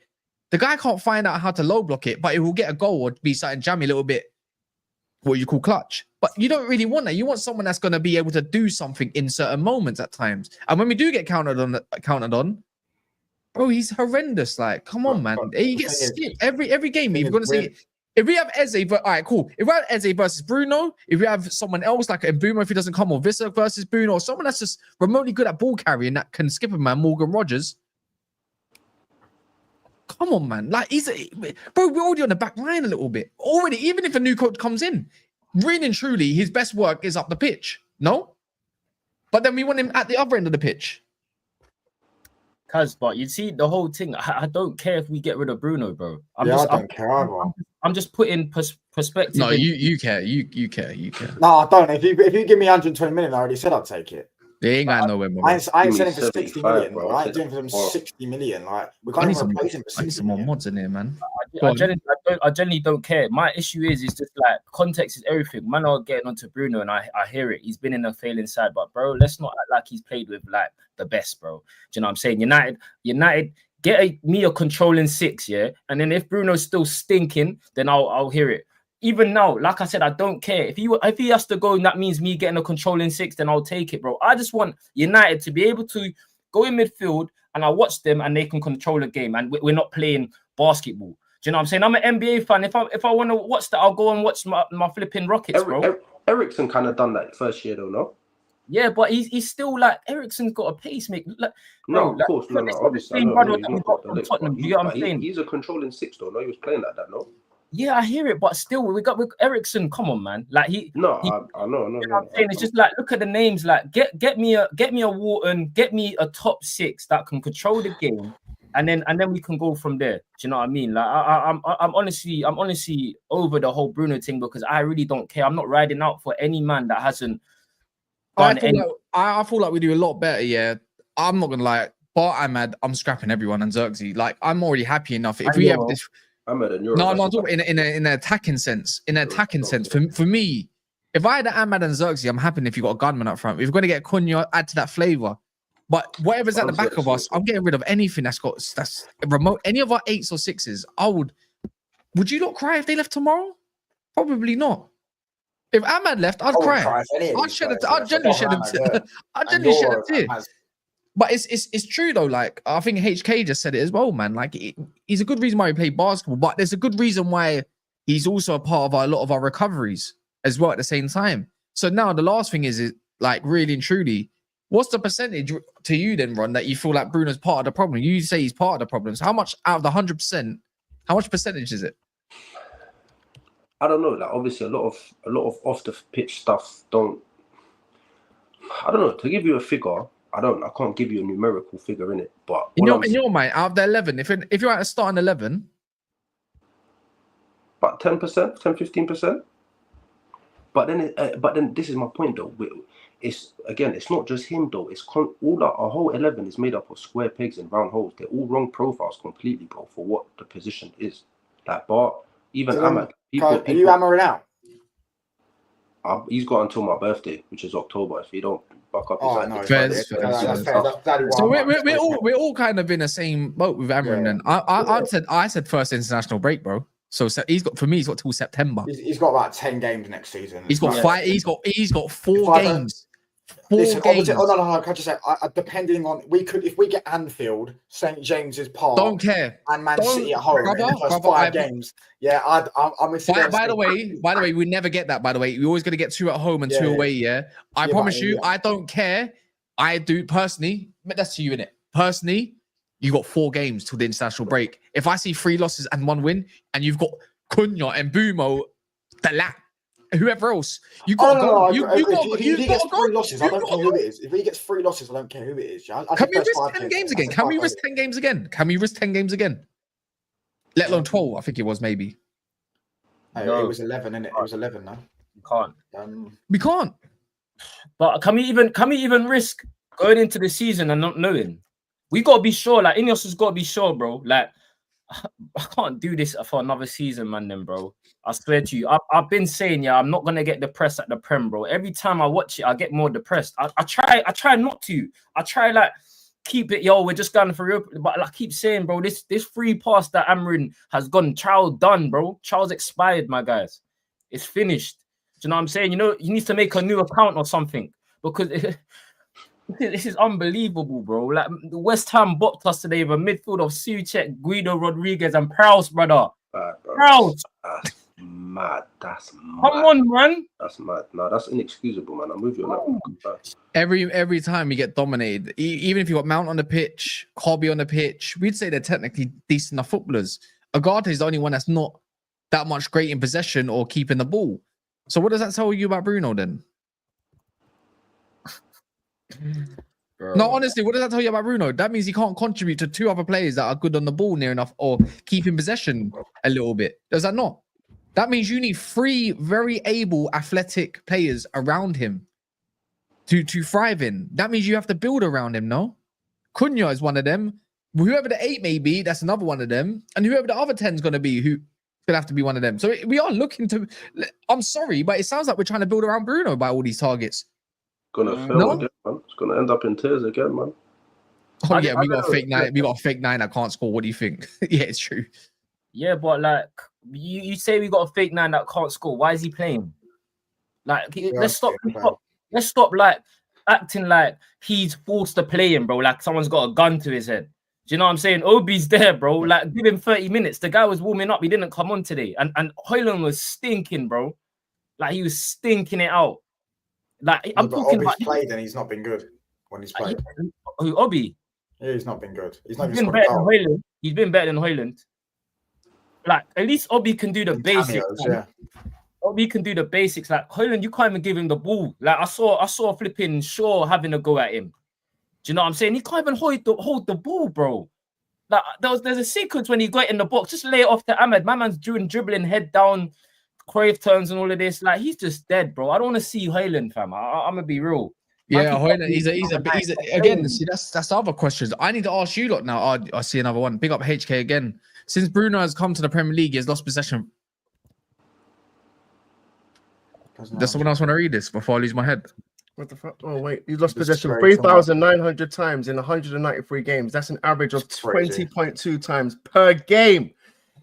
the guy can't find out how to low block it, but it will get a goal or be something jammy a little bit, what you call clutch. But you don't really want that. You want someone that's going to be able to do something in certain moments at times. And when we do get counted on, bro, he's horrendous. Like, come on, man. He gets skipped every game. You're going to see if we have Eze, all right, cool. If we have Eze versus Bruno, if we have someone else like Mbeumo, if he doesn't come, or Visser versus Bruno, or someone that's just remotely good at ball carrying that can skip a man, Morgan Rogers. Come on, man. Like, bro, we're already on the back line a little bit. Already, even if a new coach comes in, really and truly, his best work is up the pitch. No? But then we want him at the other end of the pitch. But you see the whole thing. I don't care if we get rid of Bruno, bro. I don't care either. I'm just putting perspective. No, you care. You care. No, I don't. If you give me 120 million, I already said I'd take it. They ain't got nowhere more. I ain't selling for 60 million. Bro. I ain't doing for them 60 million. Like, we can't even replace him for 60 I need some more mods in here, man. I genuinely don't care. My issue is just like context is everything. Man are getting onto Bruno, and I hear it. He's been in a failing side, but bro, let's not act like he's played with like the best, bro. Do you know what I'm saying? United get me a controlling 6, yeah. And then if Bruno's still stinking, then I'll hear it. even now, like I said, I don't care. If he has to go and that means me getting a controlling 6, then I'll take it, bro. I just want United to be able to go in midfield and I watch them and they can control the game and we're not playing basketball. Do you know what I'm saying? I'm an NBA fan. If I want to watch that, I'll go and watch my flipping Rockets, bro. Ericsson kind of done that first year, though, no? Yeah, but he's still like Ericsson's got a pacemaker. Like, No, bro, of course, no. Obviously, same I brother know that he's we not got got from the lick, Tottenham. but You get what I'm saying? he's a controlling 6, though. No, he was playing like that, no? Yeah, I hear it, but still, we got with Ericsson. Come on, man. Like I know. You know what I'm saying? It's just like look at the names. Like get me a Wharton, get me a top 6 that can control the game, and then we can go from there. Do you know what I mean? Like I'm honestly over the whole Bruno thing because I really don't care. I'm not riding out for any man that hasn't done any. I feel like we do a lot better. Yeah, I'm not gonna lie. But I'm scrapping everyone and Xerxes. Like I'm already happy enough. If we have this. I'm at a Yoro. No, I'm talking in an attacking sense. In an attacking sense, for me, if I had Ahmad and Xerxes, I'm happy if you got a gunman up front. If we're going to get Cunha, add to that flavor. But whatever's at the back of us, I'm getting rid of anything that's remote. Any of our 8s or 6s, would you not cry if they left tomorrow? Probably not. If Ahmad left, I'd cry. I'd genuinely shed a tear. But it's true though. Like I think HK just said it as well, man. Like he's a good reason why we play basketball, but there's a good reason why he's also a part of a lot of our recoveries as well at the same time. So now the last thing is like really and truly, what's the percentage to you then, Ron, that you feel like Bruno's part of the problem? You say he's part of the problem. So how much out of the 100%? How much percentage is it? I don't know. Like obviously, a lot of off the pitch stuff don't. I don't know. To give you a figure. I can't give you a numerical figure in it, but in your mind, out of the 11, if you're at a starting 11, about 10%, 10-15%. But then this is my point though. It's not just him though. It's our whole 11 is made up of square pegs and round holes. They're all wrong profiles completely, bro, for what the position is. Like Bart, even Ahmad. Are you hammering out? He's got until my birthday, which is October. If he don't buck up, that's fair. So we're all kind of in the same boat with Amorim. Then I said first international break, bro. So he's got till September. He's got about 10 games next season. He's got 5. He's got 4 games. Listen, no, can I just say, depending on if we get Anfield, St James's Park, don't care, and Man City at home in the first 5 games, yeah, I'm. By the way, we never get that. By the way, we're always gonna get 2 at home and 2 away. Yeah, I promise you, I don't care. I do personally, but that's to you, innit? Personally, you got 4 games till the international break. If I see 3 losses and 1 win, and you've got Cunha and Bumo, whoever else, you got to go. If he gets 3 losses, I don't care who it is. If he gets 3 losses, I don't care who it is. Can we risk 10 games again? Can we risk 10 games again? Let alone 12, I think it was maybe. It was 11, innit? It was 11 now. You can't. We can't. But can we even risk going into the season and not knowing? We got to be sure. Like Ineos has got to be sure, bro. Like I can't do this for another season, man. Then, bro. I swear to you, I've been saying, I'm not gonna get depressed at the Prem, bro. Every time I watch it, I get more depressed. I try not to. I try like keep it, we're just going for Europe. But I keep saying, bro, this free pass that Amorim has gone, trial done, bro. Trial's expired, my guys. It's finished. Do you know what I'm saying? You need to make a new account or something because this is unbelievable, bro. Like West Ham bopped us today with a midfield of Souček, Guido Rodriguez, and Prowse, brother. Prowse. Mad. That's mad. Come on, man. That's mad. No, that's inexcusable, man. I'm with you on that. Every time we get dominated, even if you got Mount on the pitch, Kobbie on the pitch, we'd say they're technically decent enough footballers. Agate is the only one that's not that much great in possession or keeping the ball. So what does that tell you about Bruno then? Bro. No, honestly, what does that tell you about Bruno? That means he can't contribute to 2 other players that are good on the ball near enough or keep in possession a little bit. Does that not? That means you need 3 very able, athletic players around him to thrive in. That means you have to build around him, no? Cunha is one of them. Whoever the 8 may be, that's another one of them. And whoever the other 10 is going to be, who's going to have to be one of them. So we are looking to... I'm sorry, but it sounds like we're trying to build around Bruno by all these targets. Gonna fail again, man. It's gonna end up in tears again, man. Oh yeah, we got a fake 9. We got a fake 9 that can't score. What do you think? Yeah, it's true. Yeah, but like you say we got a fake 9 that can't score. Why is he playing? Like let's stop like acting like he's forced to play him, bro. Like someone's got a gun to his head. Do you know what I'm saying? Obi's there, bro. Like give him 30 minutes. The guy was warming up. He didn't come on today. And Højlund was stinking, bro. Like he was stinking it out. Like I'm talking about played and he's not been good when he's played. Who Obi? Yeah, he's not been good. He's not been better than Højlund. He's been better than Højlund. Like at least Obi can do the basics. Obi can do the basics. Like Højlund, you can't even give him the ball. Like I saw flipping Shaw having a go at him. Do you know what I'm saying? He can't even hold the ball, bro. Like there's a sequence when he got in the box, just lay it off to Ahmed. My man's doing dribbling, head down, Cruyff turns and all of this. Like he's just dead, bro. I don't want to see Højlund, fam. I'm gonna be real. Yeah, Højlund, he's again. See, that's the other questions. I need to ask you lot now. I see another one. Big up HK again. Since Bruno has come to the Premier League, he has lost possession. Does someone else want to read this before I lose my head? What the fuck? Oh, wait. He's lost possession 3,900 times in 193 games. That's an average of 20.2 times per game.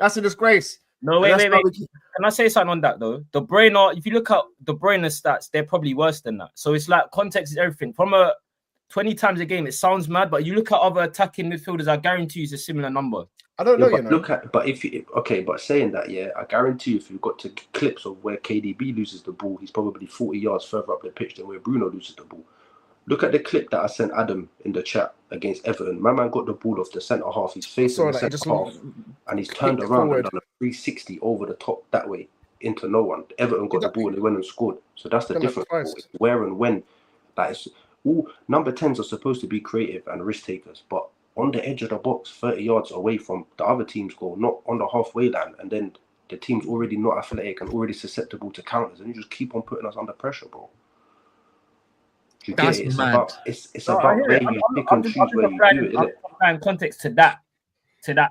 That's a disgrace. No, wait. Can I say something on that, though? De Bruyne, if you look at De Bruyne's stats, they're probably worse than that. So it's like context is everything. From a 20 times a game, it sounds mad, but you look at other attacking midfielders, I guarantee you it's a similar number. I don't know, but saying that, yeah, I guarantee you if you've got to clips of where KDB loses the ball, he's probably 40 yards further up the pitch than where Bruno loses the ball. Look at the clip that I sent Adam in the chat against Everton. My man got the ball off the centre half. He's facing the centre half, and he's turned around and done a 360 over the top that way into no one. Everton got the ball and they went and scored. So that's the difference. It's where and when. That is all number 10s are supposed to be creative and risk takers, but on the edge of the box, 30 yards away from the other team's goal, not on the halfway line, and then the team's already not athletic and already susceptible to counters, and you just keep on putting us under pressure, bro. That's mad. It's about where you pick and choose where you do it, isn't it? I'm applying context to that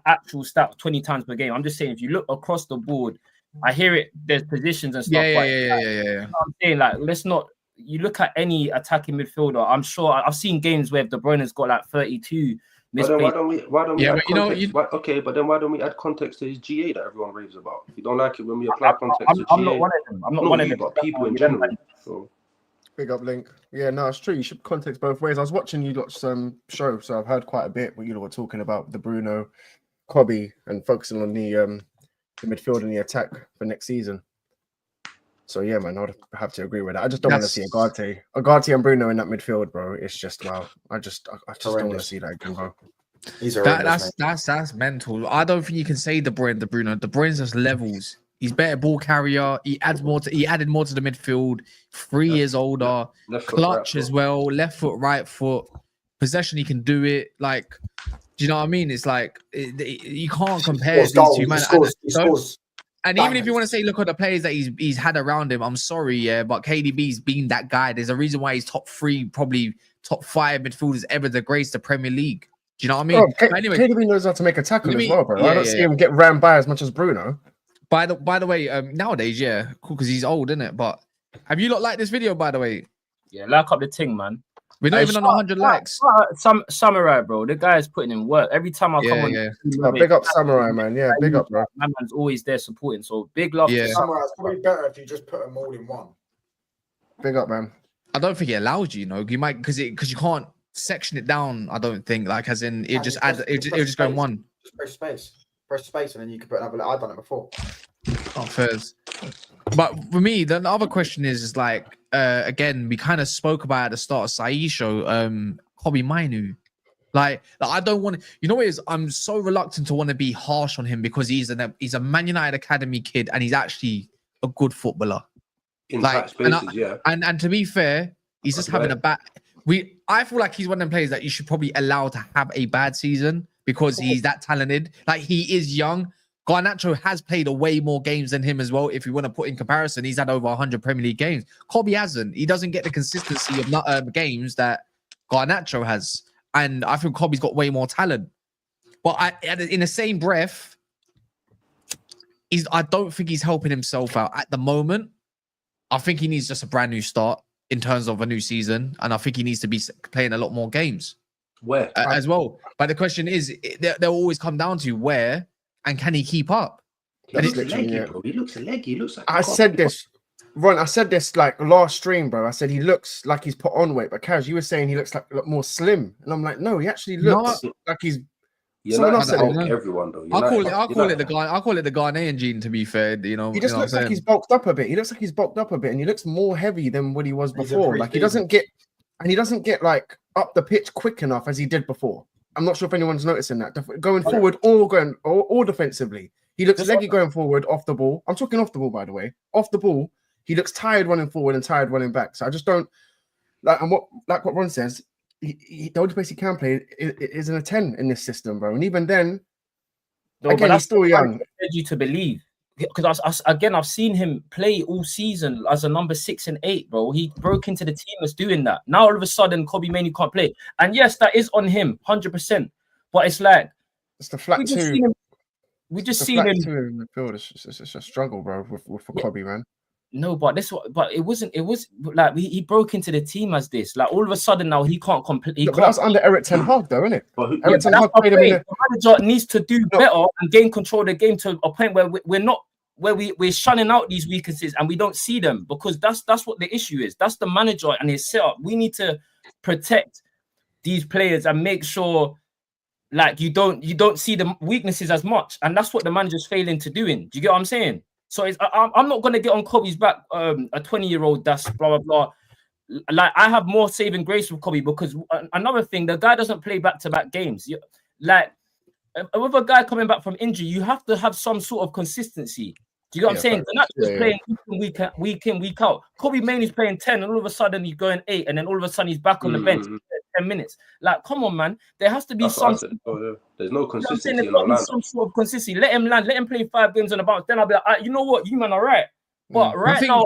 actual stat 20 times per game. I'm just saying, if you look across the board, I hear it. There's positions and stuff. Yeah. You know I'm saying, like, let's not. You look at any attacking midfielder. I'm sure I've seen games where De Bruyne's got like 32. Why don't we add context? But then why don't we add context to his GA that everyone raves about? If you don't like it when we apply context to GA, I'm not one of them. I'm not one of them. But people in general. So. Big up, Link. Yeah, no, it's true. You should context both ways. I was watching you lot some show, so I've heard quite a bit what you lot were talking about the Bruno, Kobbie, and focusing on the midfield and the attack for next season. So yeah, man, I would have to agree with that. I just don't want to see Agati and Bruno in that midfield, bro. It's just wow. I just don't want to see that again, bro. That's mental. I don't think you can say De Bruyne, De Bruno. De Bruyne's just levels. He's better ball carrier. He added more to the midfield. 3 years older, clutch as well. Left foot, right foot, possession. He can do it. Like, do you know what I mean? It's like you can't compare these two men. And even if you want to say, look at the players that he's had around him, I'm sorry, yeah, but KDB's been that guy. There's a reason why he's top 3, probably top 5 midfielders ever to grace the Premier League. Do you know what I mean? Anyway, KDB knows how to make a tackle as well, bro. I don't see him get ran by as much as Bruno. By the way, nowadays, yeah, cool, because he's old, isn't it? But have you not liked this video, by the way? Yeah, like up the thing, man. We're not even on 100 likes. Samurai, bro. The guy is putting in work. Every time I come on. Big up Samurai, man. Yeah, big up, bro. My man's always there supporting. So big love to Samurai. It's probably better if you just put them all in one. Big up, man. I don't think it allows you, you might, because you can't section it down. I don't think, like, as in it just adds, it just go in one. Just press space, and then you can put another. I've done it before. Oh, fairs. But for me, the other question is like, again, we kind of spoke about at the start of Saeed's show, Kobbie Mainoo. Like, I don't want to, you know what it is? I'm so reluctant to want to be harsh on him because he's a Man United Academy kid and he's actually a good footballer. In tight spaces, and to be fair, he's just having a bad. I feel like he's one of them players that you should probably allow to have a bad season because he's that talented. Like, he is young. Garnacho has played way more games than him as well. If you want to put in comparison, he's had over 100 Premier League games. Kobbie hasn't. He doesn't get the consistency of games that Garnacho has. And I think Kobbie's got way more talent. But in the same breath, I don't think he's helping himself out at the moment. I think he needs just a brand new start in terms of a new season. And I think he needs to be playing a lot more games. Where? As well. But the question is, they'll always come down to where. and can he keep up? He And looks it's leggy, literally, bro. He looks leggy. He looks like I said this, Ron. I said this like last stream, bro. I said he looks like he's put on weight, but Kaz, you were saying he looks like a lot more slim, and I'm like, no, he actually No, looks like he's. United Someone else said bulk it. everyone though. I'll call United- it the guy. I'll call it the Ghanaian gene. To be fair, you know, He just you know looks what I'm like he's saying? bulked up a bit. He looks like he's bulked up a bit, and he looks more heavy than what he was He's a before. Like he doesn't get like up the pitch quick enough as he did before. I'm not sure if anyone's noticing that. Going forward or defensively, he looks leggy going forward off the ball. I'm talking off the ball, by the way. Off the ball, he looks tired running forward and tired running back. So I just don't like. And what Ron says, the only place he can play is in a 10 in this system, bro. And even then, again, he's still young. Led you to believe, because I've seen him play all season as a number 6 and 8, bro. He broke into the team as doing that. Now all of a sudden, Kobbie Mainoo can't play, and yes, that is on him, 100%. But it's like It's the flat two. We just seen him. Two in the field. It's a struggle, bro, for Kobbie, man. No, but it wasn't. It was like he broke into the team as this. Like all of a sudden now he can't complete. But that's under Eric Ten Hag, though, isn't it? Eric Ten Hag played him in the manager needs to do better and gain control of the game to a point where we're shunning out these weaknesses and we don't see them, because that's what the issue is. That's the manager and his setup. We need to protect these players and make sure like you don't see the weaknesses as much, and that's what the manager's failing to doing. Do you get what I'm saying? So I'm not going to get on Kobbie's back, a 20-year-old that's blah, blah, blah. Like, I have more saving grace with Kobbie because another thing, the guy doesn't play back-to-back games. Like, with a guy coming back from injury, you have to have some sort of consistency. Do you get what I'm saying? The Nationals playing week in, week out. Kobbie Mainoo's playing 10, and all of a sudden he's going 8, and then all of a sudden he's back on the bench 10 minutes. Like, come on, man. There has to be some. There's no consistency. There's got to be some sort of consistency. Let him land. Let him play 5 games on the bounce. Then I'll be like, you know what, you man are right. But right now,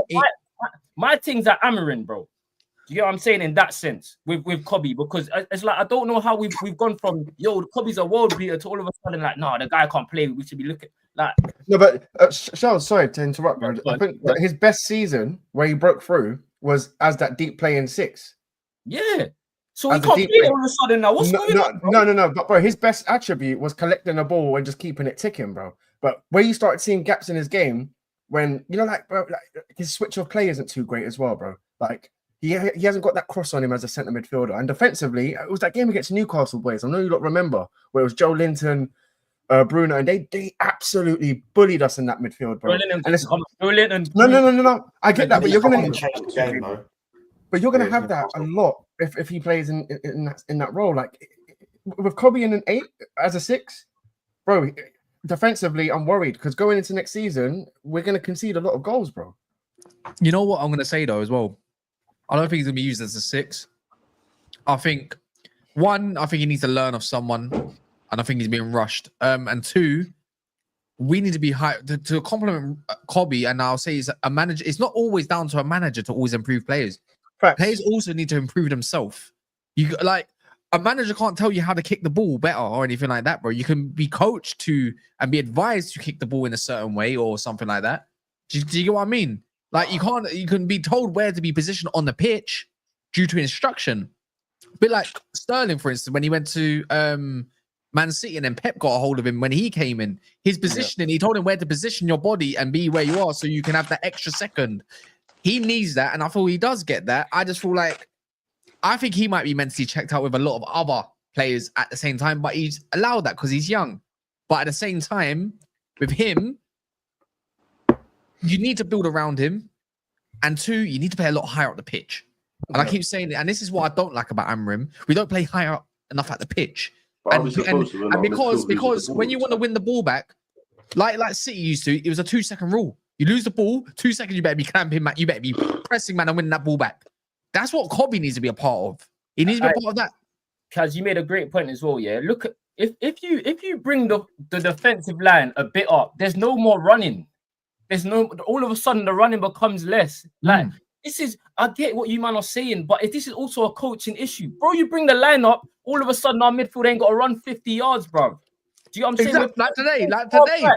my thing's at Amorim, bro. Do you get what I'm saying in that sense with Kobbie? Because it's like I don't know how we've gone from Kobbie's a world beater to all of a sudden like, no, the guy can't play. We should be looking like. No, but Sean, sorry to interrupt, bro. I think that his best season where he broke through was as that deep play in 6. Yeah. So he can't play it all of a sudden now. What's going on? No. But bro, his best attribute was collecting the ball and just keeping it ticking, bro. But where you started seeing gaps in his game, when bro, his switch of play isn't too great as well, bro. Like he hasn't got that cross on him as a centre midfielder. And defensively, it was that game against Newcastle, boys. I know you don't remember where it was Joe Linton, Bruno, and they absolutely bullied us in that midfield, bro. No. I get that, but you're gonna change the game, though. But you're gonna have that a lot if he plays in that role. Like with Kobbie in an 8 as a 6, bro. Defensively, I'm worried because going into next season, we're gonna concede a lot of goals, bro. You know what I'm gonna say though as well. I don't think he's gonna be used as a 6. I think he needs to learn of someone, and I think he's being rushed. And 2, we need to be high to compliment Kobbie. And I'll say he's a manager. It's not always down to a manager to always improve players. Facts. Players also need to improve themselves. You like a manager can't tell you how to kick the ball better or anything like that, bro. You can be coached to and be advised to kick the ball in a certain way or something like that. Do you get what I mean? Like you can be told where to be positioned on the pitch due to instruction. A bit like Sterling, for instance, when he went to Man City and then Pep got a hold of him when he came in. His positioning, he told him where to position your body and be where you are so you can have that extra second. He needs that, and I feel he does get that. I just feel like I think he might be mentally checked out with a lot of other players at the same time, but he's allowed that because he's young. But at the same time, with him, you need to build around him. And 2, you need to play a lot higher up the pitch. And I keep saying it, and this is what I don't like about Amorim. We don't play higher up enough at the pitch. And because when you want to win the ball back, like City used to, it was a 2-second rule. You lose the ball, 2 seconds, you better be clamping, man. You better be pressing, man, and winning that ball back. That's what Kobbie needs to be a part of. He needs to be a part of that. Kaz, you made a great point as well. Yeah, look, if you bring the defensive line a bit up, there's no more running. There's no. All of a sudden, the running becomes less. Like this is. I get what you man are saying, but this is also a coaching issue, bro. You bring the line up, all of a sudden our midfield ain't got to run 50 yards, bro. Do you know what I'm saying? Exactly. Like today.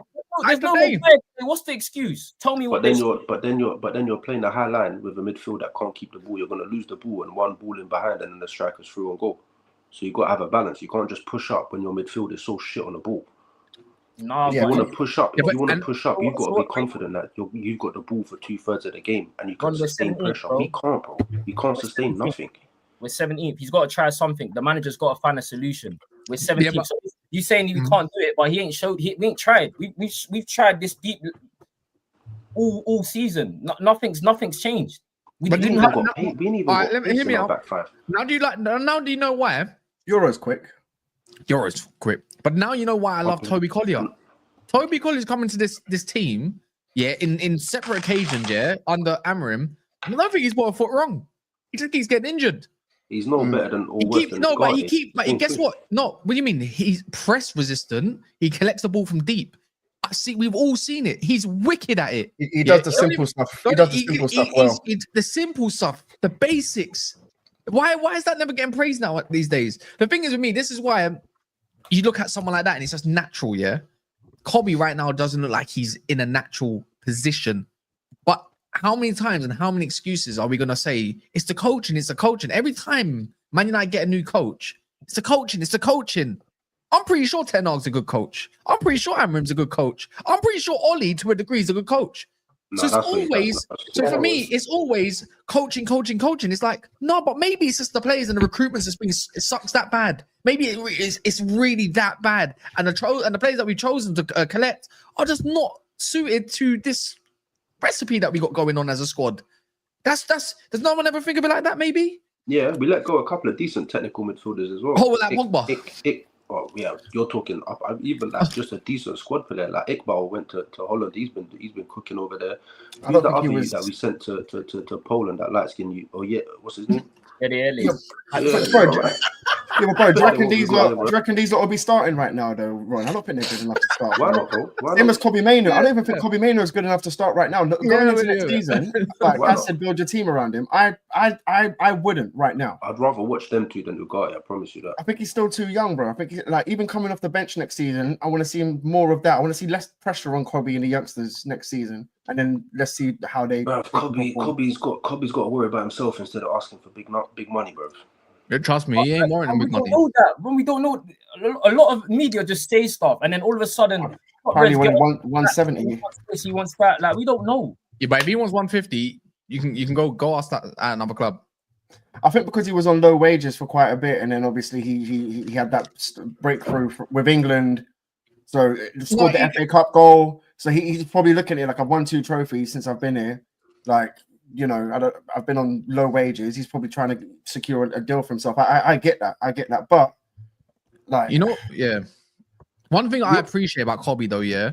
There's no more play. What's the excuse? Tell me what. But then you're playing the high line with a midfield that can't keep the ball. You're gonna lose the ball and one ball in behind, and then the striker's through and goal. So you got to have a balance. You can't just push up when your midfield is so shit on the ball. Nah, Yeah, You but want to push up. Yeah, If but- you want to and- push up, you've got to be what- confident that you've got the ball for 2/3 of the game and you can Ron, we're sustain 17th, pressure. bro. We can't, bro. We can't We're sustain 17th. nothing. We're 17th. He's got to try something. The manager's got to find a solution. We're 17th. but- So you saying we Mhm. can't do it, but he ain't showed. We ain't tried. We've tried this deep all season. Nothing's changed. We But didn't you have. know- We ain't even Alright, got let me- pace hear in me our out. back five. Now do you know why? Yoro's quick. Yoro's quick. But now you know why I love Okay. Toby Collier. Toby Collier's coming to this team, yeah, in separate occasions, yeah, under Amorim. I don't think he's brought a foot wrong. He just keeps getting injured. He's no better than or He worse keep, than no, but he Ugarte. keep. But Same guess thing. what? No, what do you mean? He's press resistant. He collects the ball from deep. I see. We've all seen it. He's wicked at it. He does the simple stuff. He does the simple stuff well. It's the simple stuff, the basics. Why is that never getting praised now these days? The thing is with me, this is why you look at someone like that and it's just natural, yeah. Kobbie right now doesn't look like he's in a natural position. But how many times and how many excuses are we gonna say it's the coaching, it's the coaching? Every time Man United get a new coach, it's the coaching, it's the coaching. I'm pretty sure Ten Hag's a good coach. I'm pretty sure Amorim's a good coach. I'm pretty sure Ollie, to a degree, is a good coach. No, So it's that's what he does. always, so for me, it's always coaching. It's like, no, but maybe it's just the players and the recruitment that's been, it sucks that bad. Maybe it's really that bad. And the players that we've chosen to collect are just not suited to this recipe that we got going on as a squad. Does no one ever think of it like that, maybe? Yeah, we let go a couple of decent technical midfielders as well. Oh, like Pogba. Oh yeah, you're talking up. Even like just a decent squad player. Like Iqbal went to Holland. He's been cooking over there. I Who's don't the think he other was- that we sent to Poland? That light skin you. Oh yeah, what's his name? Eddie. Yeah, Yeah, bro, do you reckon Yeah, these well, lot will be starting right now, though, Ron? I don't think they're good enough to start. Why bro. not, bro? Why Same not? as Kobbie Mainoo. I don't even think Kobbie Mainoo is good enough to start right now. Going into next season, like Why I not? said, build your team around him. I wouldn't right now. I'd rather watch them two than Ugarte. I promise you that. I think he's still too young, bro. I think like even coming off the bench next season, I want to see him more of that. I want to see less pressure on Kobbie and the youngsters next season, and then let's see how they. Bruv, Kobbie's got to worry about himself instead of asking for big money, bro. Trust me, he ain't worrying We with don't money. know that. When we don't know, a lot of media just say stuff, and then all of a sudden, Apparently, when 170. he wants that. Like we don't know. Yeah, but if he wants 150, you can go ask that at another club. I think because he was on low wages for quite a bit, and then obviously he had that breakthrough with England, so scored the FA Cup goal. So he's probably looking at it like I've won 2 trophies since I've been here. Like, you know, I've been on low wages. He's probably trying to secure a deal for himself. I get that, but like, You know, yeah. One thing I appreciate about Kobbie though, yeah,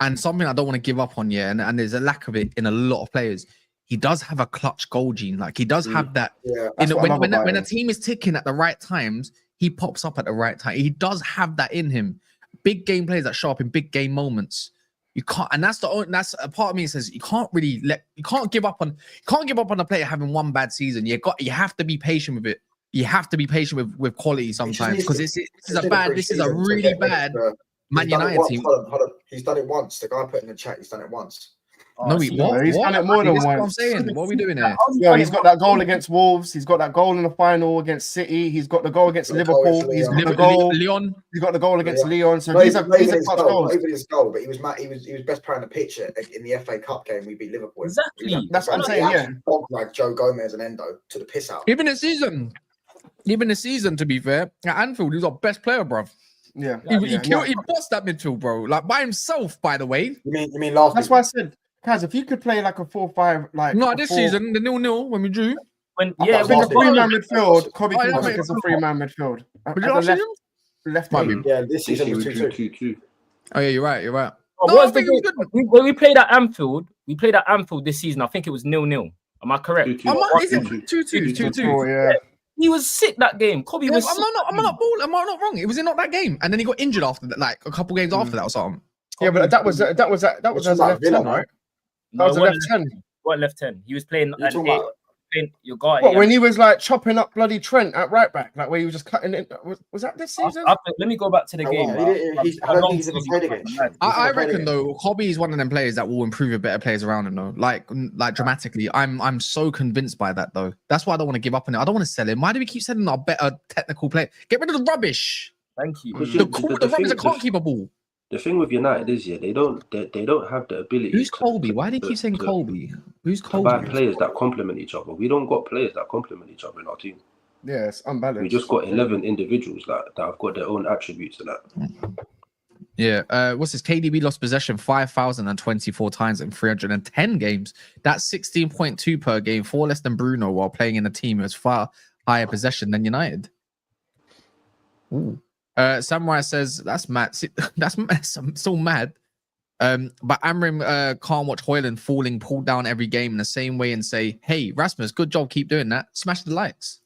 and something I don't want to give up on, yeah, and there's a lack of it in a lot of players. He does have a clutch goal gene. Like he does have that. yeah, You know, when when a team is ticking at the right times, he pops up at the right time. He does have that in him. Big game players that show up in big game moments. You can't, and that's a part of me that says you can't give up on a player having one bad season. You have to be patient with it. You have to be patient with quality sometimes because this is a really bad Man United team. Hold on. He's done it once. The guy put in the chat, he's done it once. No, He's done it more than That's what I'm once. saying. What are we doing here? Yeah, he's got that goal against Wolves. He's got that goal in the final against City. He's got the goal against Liverpool. He's got the goal. Leon. He's got the goal against Leon. So Not these are clutch goals. Over his goal, but he was best player on the pitch in the FA Cup game. We beat Liverpool. Exactly. That's what I'm saying. Yeah, Dog like Joe Gomez and Endo to the piss out. Even the season, to be fair, at Anfield, he was our best player, bro. yeah. He bossed that midfield, bro. Like by himself, by the way. You mean last? That's why I said, Kaz, if you could play like a 4-5, like No, this season, the 0-0 when we drew. When I yeah, thought I think last a 3-man season. midfield, Kobbie Oh, can yeah, work mate. as a 3-man midfield. Was it last season? Left Might wing. be. Yeah, this season was we drew 2-2. 2-2. Oh yeah, you're right. Oh, No, what I was the think it was game? good. When we played at Anfield, this season. I think it was 0-0. Am I correct? 2-2. Is it 2-2? 2-2. Yeah. He was sick that game. Kobbie Yeah, was. am I not wrong? It was not that game, and then he got injured after that, like a couple games after that or something. Yeah, but that was as a left 10, right? That was a left 10. What left 10? He was playing You're an talking 8. about- Your guy. What, when he was like chopping up bloody Trent at right back, like where he was just cutting it? Was that this season? Let me go back to the game. I don't think he's ever played against. I reckon though, Kobbie is one of them players that will improve your better players around him though, like dramatically. I'm so convinced by that though. That's why I don't want to give up on it. I don't want to sell him. Why do we keep selling our better technical player? Get rid of the rubbish. Thank you. Because The the rubbish thing- that can't keep a ball. The thing with United is, they don't have the ability. Who's Kobbie? Why do you keep saying Kobbie? Who's to buy Kobbie? players that complement each other. We don't got players that complement each other in our team. Yeah, it's unbalanced. We just got 11 individuals that have got their own attributes and that. Yeah. What's this? KDB lost possession 5,024 times in 310 games. That's 16.2 per game, 4 less than Bruno while playing in a team who has far higher possession than United. Ooh. Samurai says that's mad. That's so mad. But Amorim can't watch Højlund falling pulled down every game in the same way and say, "Hey, Rasmus, good job, keep doing that. Smash the likes."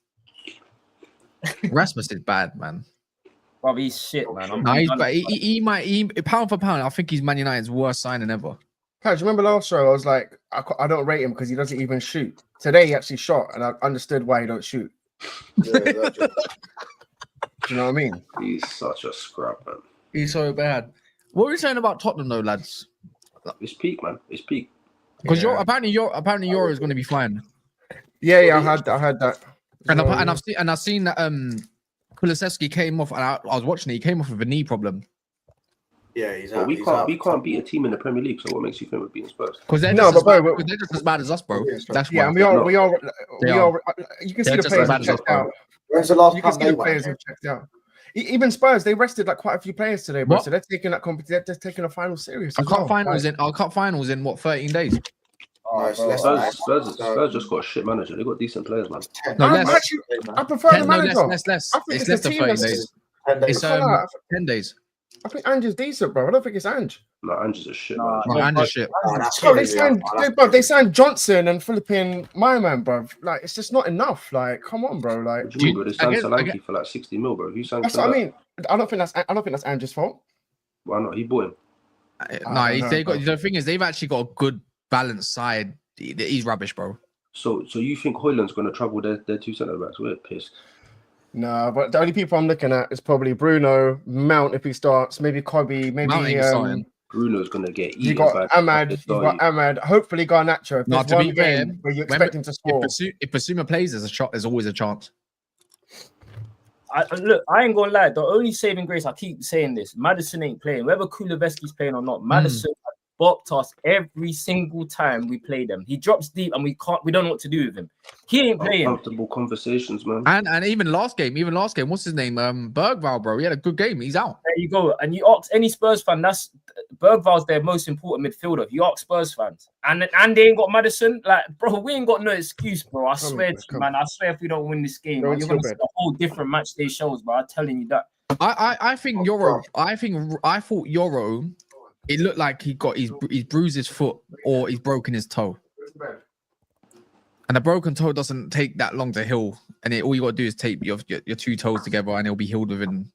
Rasmus is bad, man. Bro, he's shit, man. He might pound for pound. I think he's Man United's worst signing ever. Pat, do you remember last show? I was like, I don't rate him because he doesn't even shoot. Today he actually shot, and I understood why he don't shoot. Yeah, exactly. Do you know what I mean? He's such a scrap, man. He's so bad. What are we saying about Tottenham, though, lads? It's peak, man. It's peak. Because apparently Yoro is going to be fine. Yeah, I heard that. And I've seen that Kulusevski came off, and I was watching it. He came off with a knee problem. Yeah, he's But out. we can't beat a team in the Premier League. So what makes you think we're beating Spurs? Because they're No, just but they're just as bad as us, bro. That's Yeah, why. and we are. They are. You can see They're the just players as have bad as us, checked bro. out. When's the last You can time see they the won? players have checked out. Even Spurs, they rested like quite a few players today, bro. What? So they're taking that they're taking a final serious. Our as well. cup finals in what 13 days? Oh, it's bro. less Spurs just got a shit manager. They got decent players, man. No, I less. prefer the manager. Less. I think It's it's less the than team 13 that's- days. 10 days. It's I can't lie. 10 days. I think Ange's decent, bro. I don't think it's Ange. No, Ange's a shit Nah, manager. Right, and shit. Oh, that's Bro, crazy. they signed Johnson and Philippine my man, bro. Like, it's just not enough. Like, come on, bro. Like, What do you mean, bro? They signed Again- Solanke for like 60 mil, bro. Who signed that's for what I that? mean. I don't think that's Ange's fault. Why not? He bought him. No, don't know, they got bro. the thing is they've actually got a good balanced side. He's rubbish, bro. So you think Højlund's going to trouble their two centre backs? We're pissed. No, but the only people I'm looking at is probably Bruno, Mount if he starts, maybe Kobbie, Mount ain't maybe starting. Bruno's going to get eaten. you got by Ahmad, the you've got Ahmad, hopefully Garnacho. If No, there's to be one fair, game where you expect him to score. If Basuma plays, there's always a chance. Look, I ain't gonna lie. The only saving grace, I keep saying this: Maddison ain't playing. Whether Kulusevski's playing or not, Maddison bopped us every single time we play them. He drops deep, and we don't know what to do with him. He ain't playing. Uncomfortable conversations, man. And even last game, what's his name? Bergvall, bro. He had a good game. He's out. There you go. And you ask any Spurs fan, that's Bergvall's their most important midfielder. You ask Spurs fans, and they ain't got Maddison. Like, bro, we ain't got no excuse, bro. I swear to you, man. I swear if we don't win this game, man, you're gonna see a whole different match day shows, bro. I'm telling you that. I think Yoro. I thought Yoro. It looked like he's bruised his foot or he's broken his toe. And a broken toe doesn't take that long to heal. And all you got to do is tape your two toes together and it'll be healed within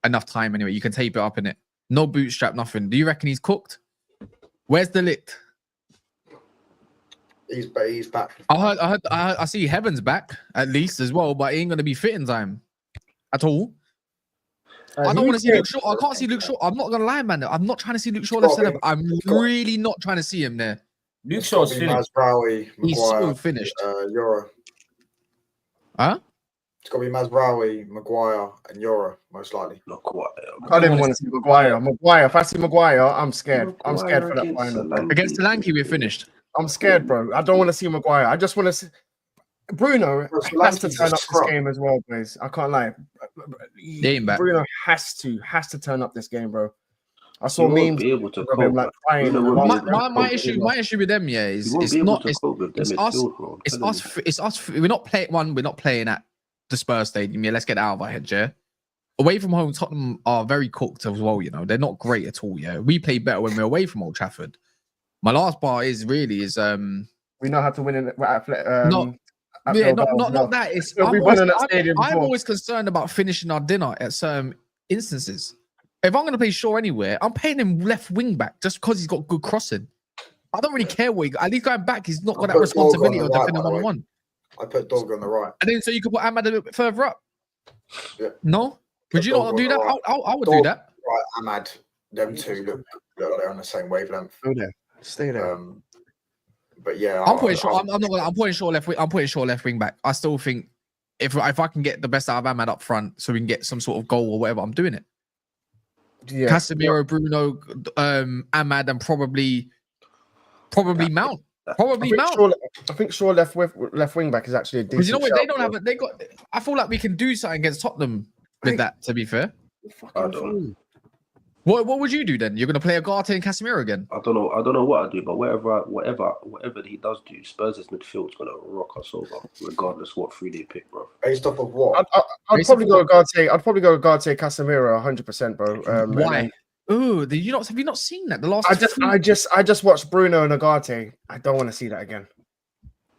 enough time anyway. You can tape it up in it. No bootstrap, nothing. Do you reckon he's cooked? Where's the lick? He's back. I see Heaven's back at least as well, but he ain't going to be fit in time at all. I don't want to see Luke Shaw. I can't see Luke Shaw. I'm not going to lie, man. I'm not trying to see Luke Shaw left centre. I'm really not trying to see him there. Luke Shaw's finished. He's so finished. Yoro. Huh? It's got to be Mazraoui, Maguire, and Yoro, most likely. Not quite. I don't even want to see Maguire. If I see Maguire, I'm scared. I'm scared for that final. Against Solanke, we're finised. I'm scared, bro. I don't want to see Maguire. I just want to see Bruno has to turn up this game as well, please. I can't lie. They ain't back. Bruno has to turn up this game, bro. I saw memes be able to of him like crying. My issue with them, yeah, is it's not it's us. We're not playing at the Spurs stadium. Yeah, let's get out of our head, yeah. Away from home, Tottenham are very cooked as well. You know, they're not great at all. Yeah, we play better when we're away from Old Trafford. My last bar is we know how to win in not that. It's I'm always concerned about finishing our dinner at certain instances. If I'm going to play Shaw anywhere, I'm paying him left wing back just because he's got good crossing. I don't really care where at least going back, he's not got that responsibility of defending 1-on-1. I put Dog on the right. And then so you could put Ahmad a little bit further up. Yeah. No? Would you not do that? Right. I would do that. Right, Ahmad, them two look they're on the same wavelength. Stay there. But yeah, I'm putting Shaw left wing. I'm putting Shaw left wing back. I still think if I can get the best out of Ahmad up front, so we can get some sort of goal or whatever, I'm doing it. Yeah. Casemiro, Bruno, Ahmad, and probably Mount. Probably Mount. I think Shaw left wing back is actually a decent. Because you know what? shout, They don't bro. have. They got. I feel like we can do something against Tottenham with Mate. that. To be fair, Fucking don't. fool. what would you do then? You're gonna play Agate and Casemiro again? I don't know what I do, but whatever he does do, Spurs' midfield's gonna rock us over, regardless what 3 they pick, bro. Based off of what? I'd probably go Agate. I'd probably go Agate, Casemiro, 100%, bro. Why? Oh, did you not? Have you not seen that? The last. I just watched Bruno and Agate. I don't want to see that again.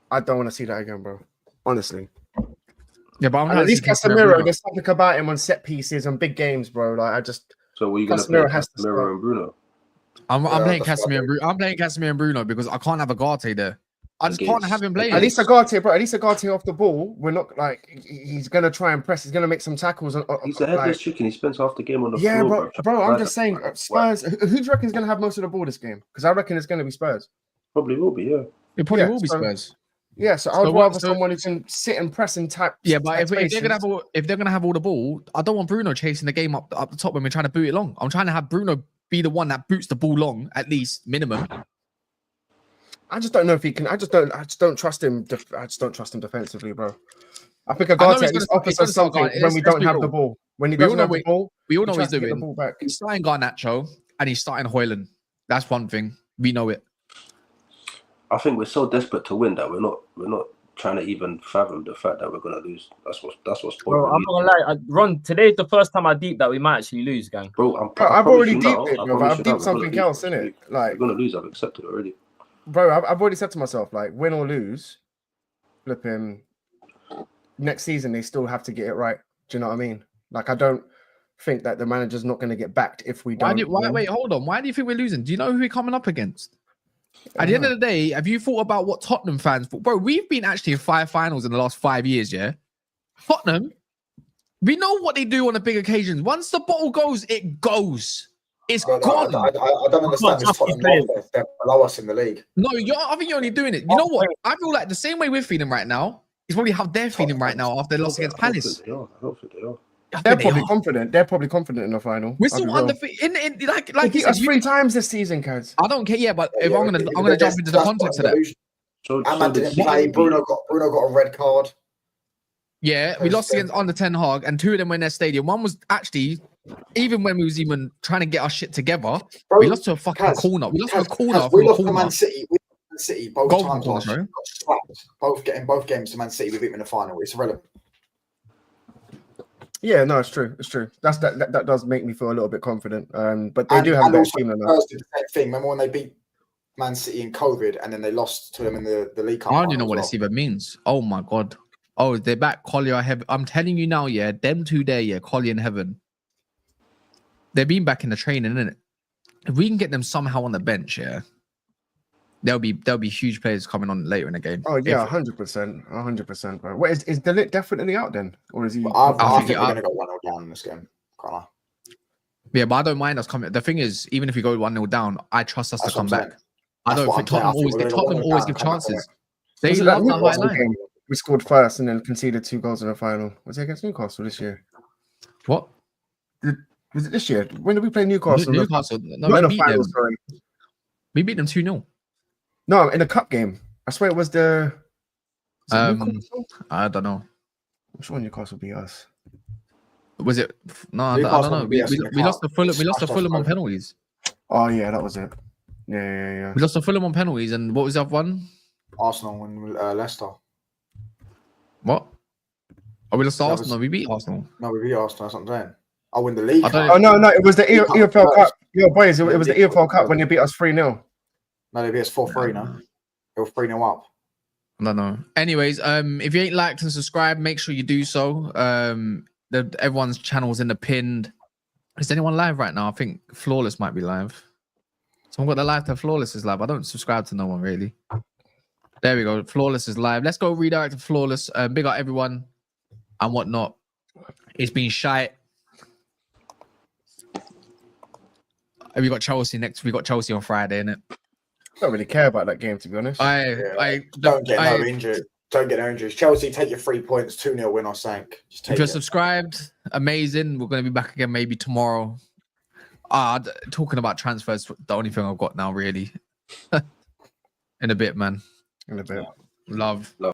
I don't want to see that again, bro. Honestly. Yeah, but At least Casemiro, there's something about him on set pieces and big games, bro. Like I just. So were you gonna play Casemiro and Bruno? I'm playing Casemiro and Bruno. I'm playing Casemiro and Bruno because I can't have Agate there. I just can't have him playing. At least Agate, bro. At least Agate off the ball. We're not like he's gonna try and press. He's gonna make some tackles. He's a headless chicken. He spends half the game on the floor. Yeah, bro. I'm just saying, Spurs. Who do you reckon is gonna have most of the ball this game? Because I reckon it's gonna be Spurs. Probably will be, yeah. It probably will be Spurs. Yeah, so I would rather someone who can sit and press and tap. Yeah, but if they're gonna have all the ball, I don't want Bruno chasing the game up the top when we're trying to boot it long. I'm trying to have Bruno be the one that boots the ball long, at least minimum. I just don't know if he can. I just don't trust him. I just don't trust him defensively, bro. I think Agate at least offers us something when we don't have the ball. When he doesn't have the ball, we all know what he's doing. He's starting Garnacho and he's starting Højlund. That's one thing. We know it. I think we're so desperate to win that we're not trying to even fathom the fact that we're gonna lose. That's what's. Bro, I'm not gonna lie. Ron, today's the first time I deep that we might actually lose, gang. Bro, I've already deeped it, bro. I've deeped something else, innit? Like we're gonna lose. I've accepted it already. Bro, I've already said to myself, like, win or lose, flipping next season they still have to get it right. Do you know what I mean? Like, I don't think that the manager's not going to get backed if we don't. Wait, hold on. Why do you think we're losing? Do you know who we're coming up against? At the end of the day, have you thought about what Tottenham fans? Bro, we've been actually in 5 finals in the last 5 years. Yeah, Tottenham. We know what they do on the big occasions. Once the bottle goes, it goes. It's gone. I don't understand this Tottenham. They're below us in the league. No, I think you're only doing it. You know what? I feel like the same way we're feeling right now is probably how they're feeling right now after they lost against Palace. I hope they are. They're probably confident. They're probably confident in the final. We're still undefeated. Like they beat us 3 times this season, Kaz. I don't care. Yeah, but if I'm gonna jump into the context of that. Ahmad didn't play. Bruno got a red card. Yeah, we lost against under Ten Hag, and 2 of them were in their stadium. One was actually, even when we was even trying to get our shit together, we lost to a fucking corner. We lost to a corner. We lost to Man City. City both Golden times last year. Both games to Man City, we beat them in the final. It's irrelevant. Yeah, no, it's true. It's true. That does make me feel a little bit confident. But they do have a better team than us. The same thing. Remember when they beat Man City in COVID and then they lost to them in the League Cup? I don't even know what this even means. Oh my god. Oh, they're back. Collier Heaven. I'm telling you now, yeah, them 2 there, yeah, Collier in Heaven. They've been back in the training, innit? If we can get them somehow on the bench, yeah, there'll be huge players coming on later in the game. Oh yeah, 100%, bro. Wait, is De Ligt definitely out then, or is he? I think we're gonna go 1-0 down in this game. Yeah, but I don't mind us coming. The thing is, even if we go 1-0 down, I trust us to come back. I don't think Tottenham always give chances. They love the high line. We scored first and then conceded 2 goals in the final. Was it against Newcastle this year? What? Was it this year? When did we play Newcastle? Newcastle. No, we beat them. We beat them 2-0. No, in a cup game. I swear it was the. I don't know. I'm sure Newcastle beat us. Was it? No, I don't know. We lost to Fulham. We lost to Fulham on penalties. Oh yeah, that was it. Yeah. We lost to Fulham on penalties, and what was the other one? Arsenal and Leicester. What? Oh, we lost to Arsenal. We beat Arsenal. No, we beat Arsenal. That's what I'm saying. I win the league. Oh no, it was the EFL Cup. Yo, boys, it was the EFL Cup when you beat us 3-0. No, they beat us 4-3. No, they were 3-0 up. I don't know. Anyways, if you ain't liked and subscribed, make sure you do so. Everyone's channel's in the pinned. Is anyone live right now? I think Flawless might be live. Someone got the live to Flawless is live. I don't subscribe to no one really. There we go. Flawless is live. Let's go redirect to Flawless. Big up everyone and whatnot. It's been shite. We got Chelsea next. We got Chelsea on Friday, innit? I don't really care about that game, to be honest. Don't get no injured. Don't get no injuries. Chelsea, take your 3 points, 2-0 win or sank. If you're subscribed, amazing. We're going to be back again maybe tomorrow. Talking about transfers, the only thing I've got now, really. In a bit, man. In a bit. Love.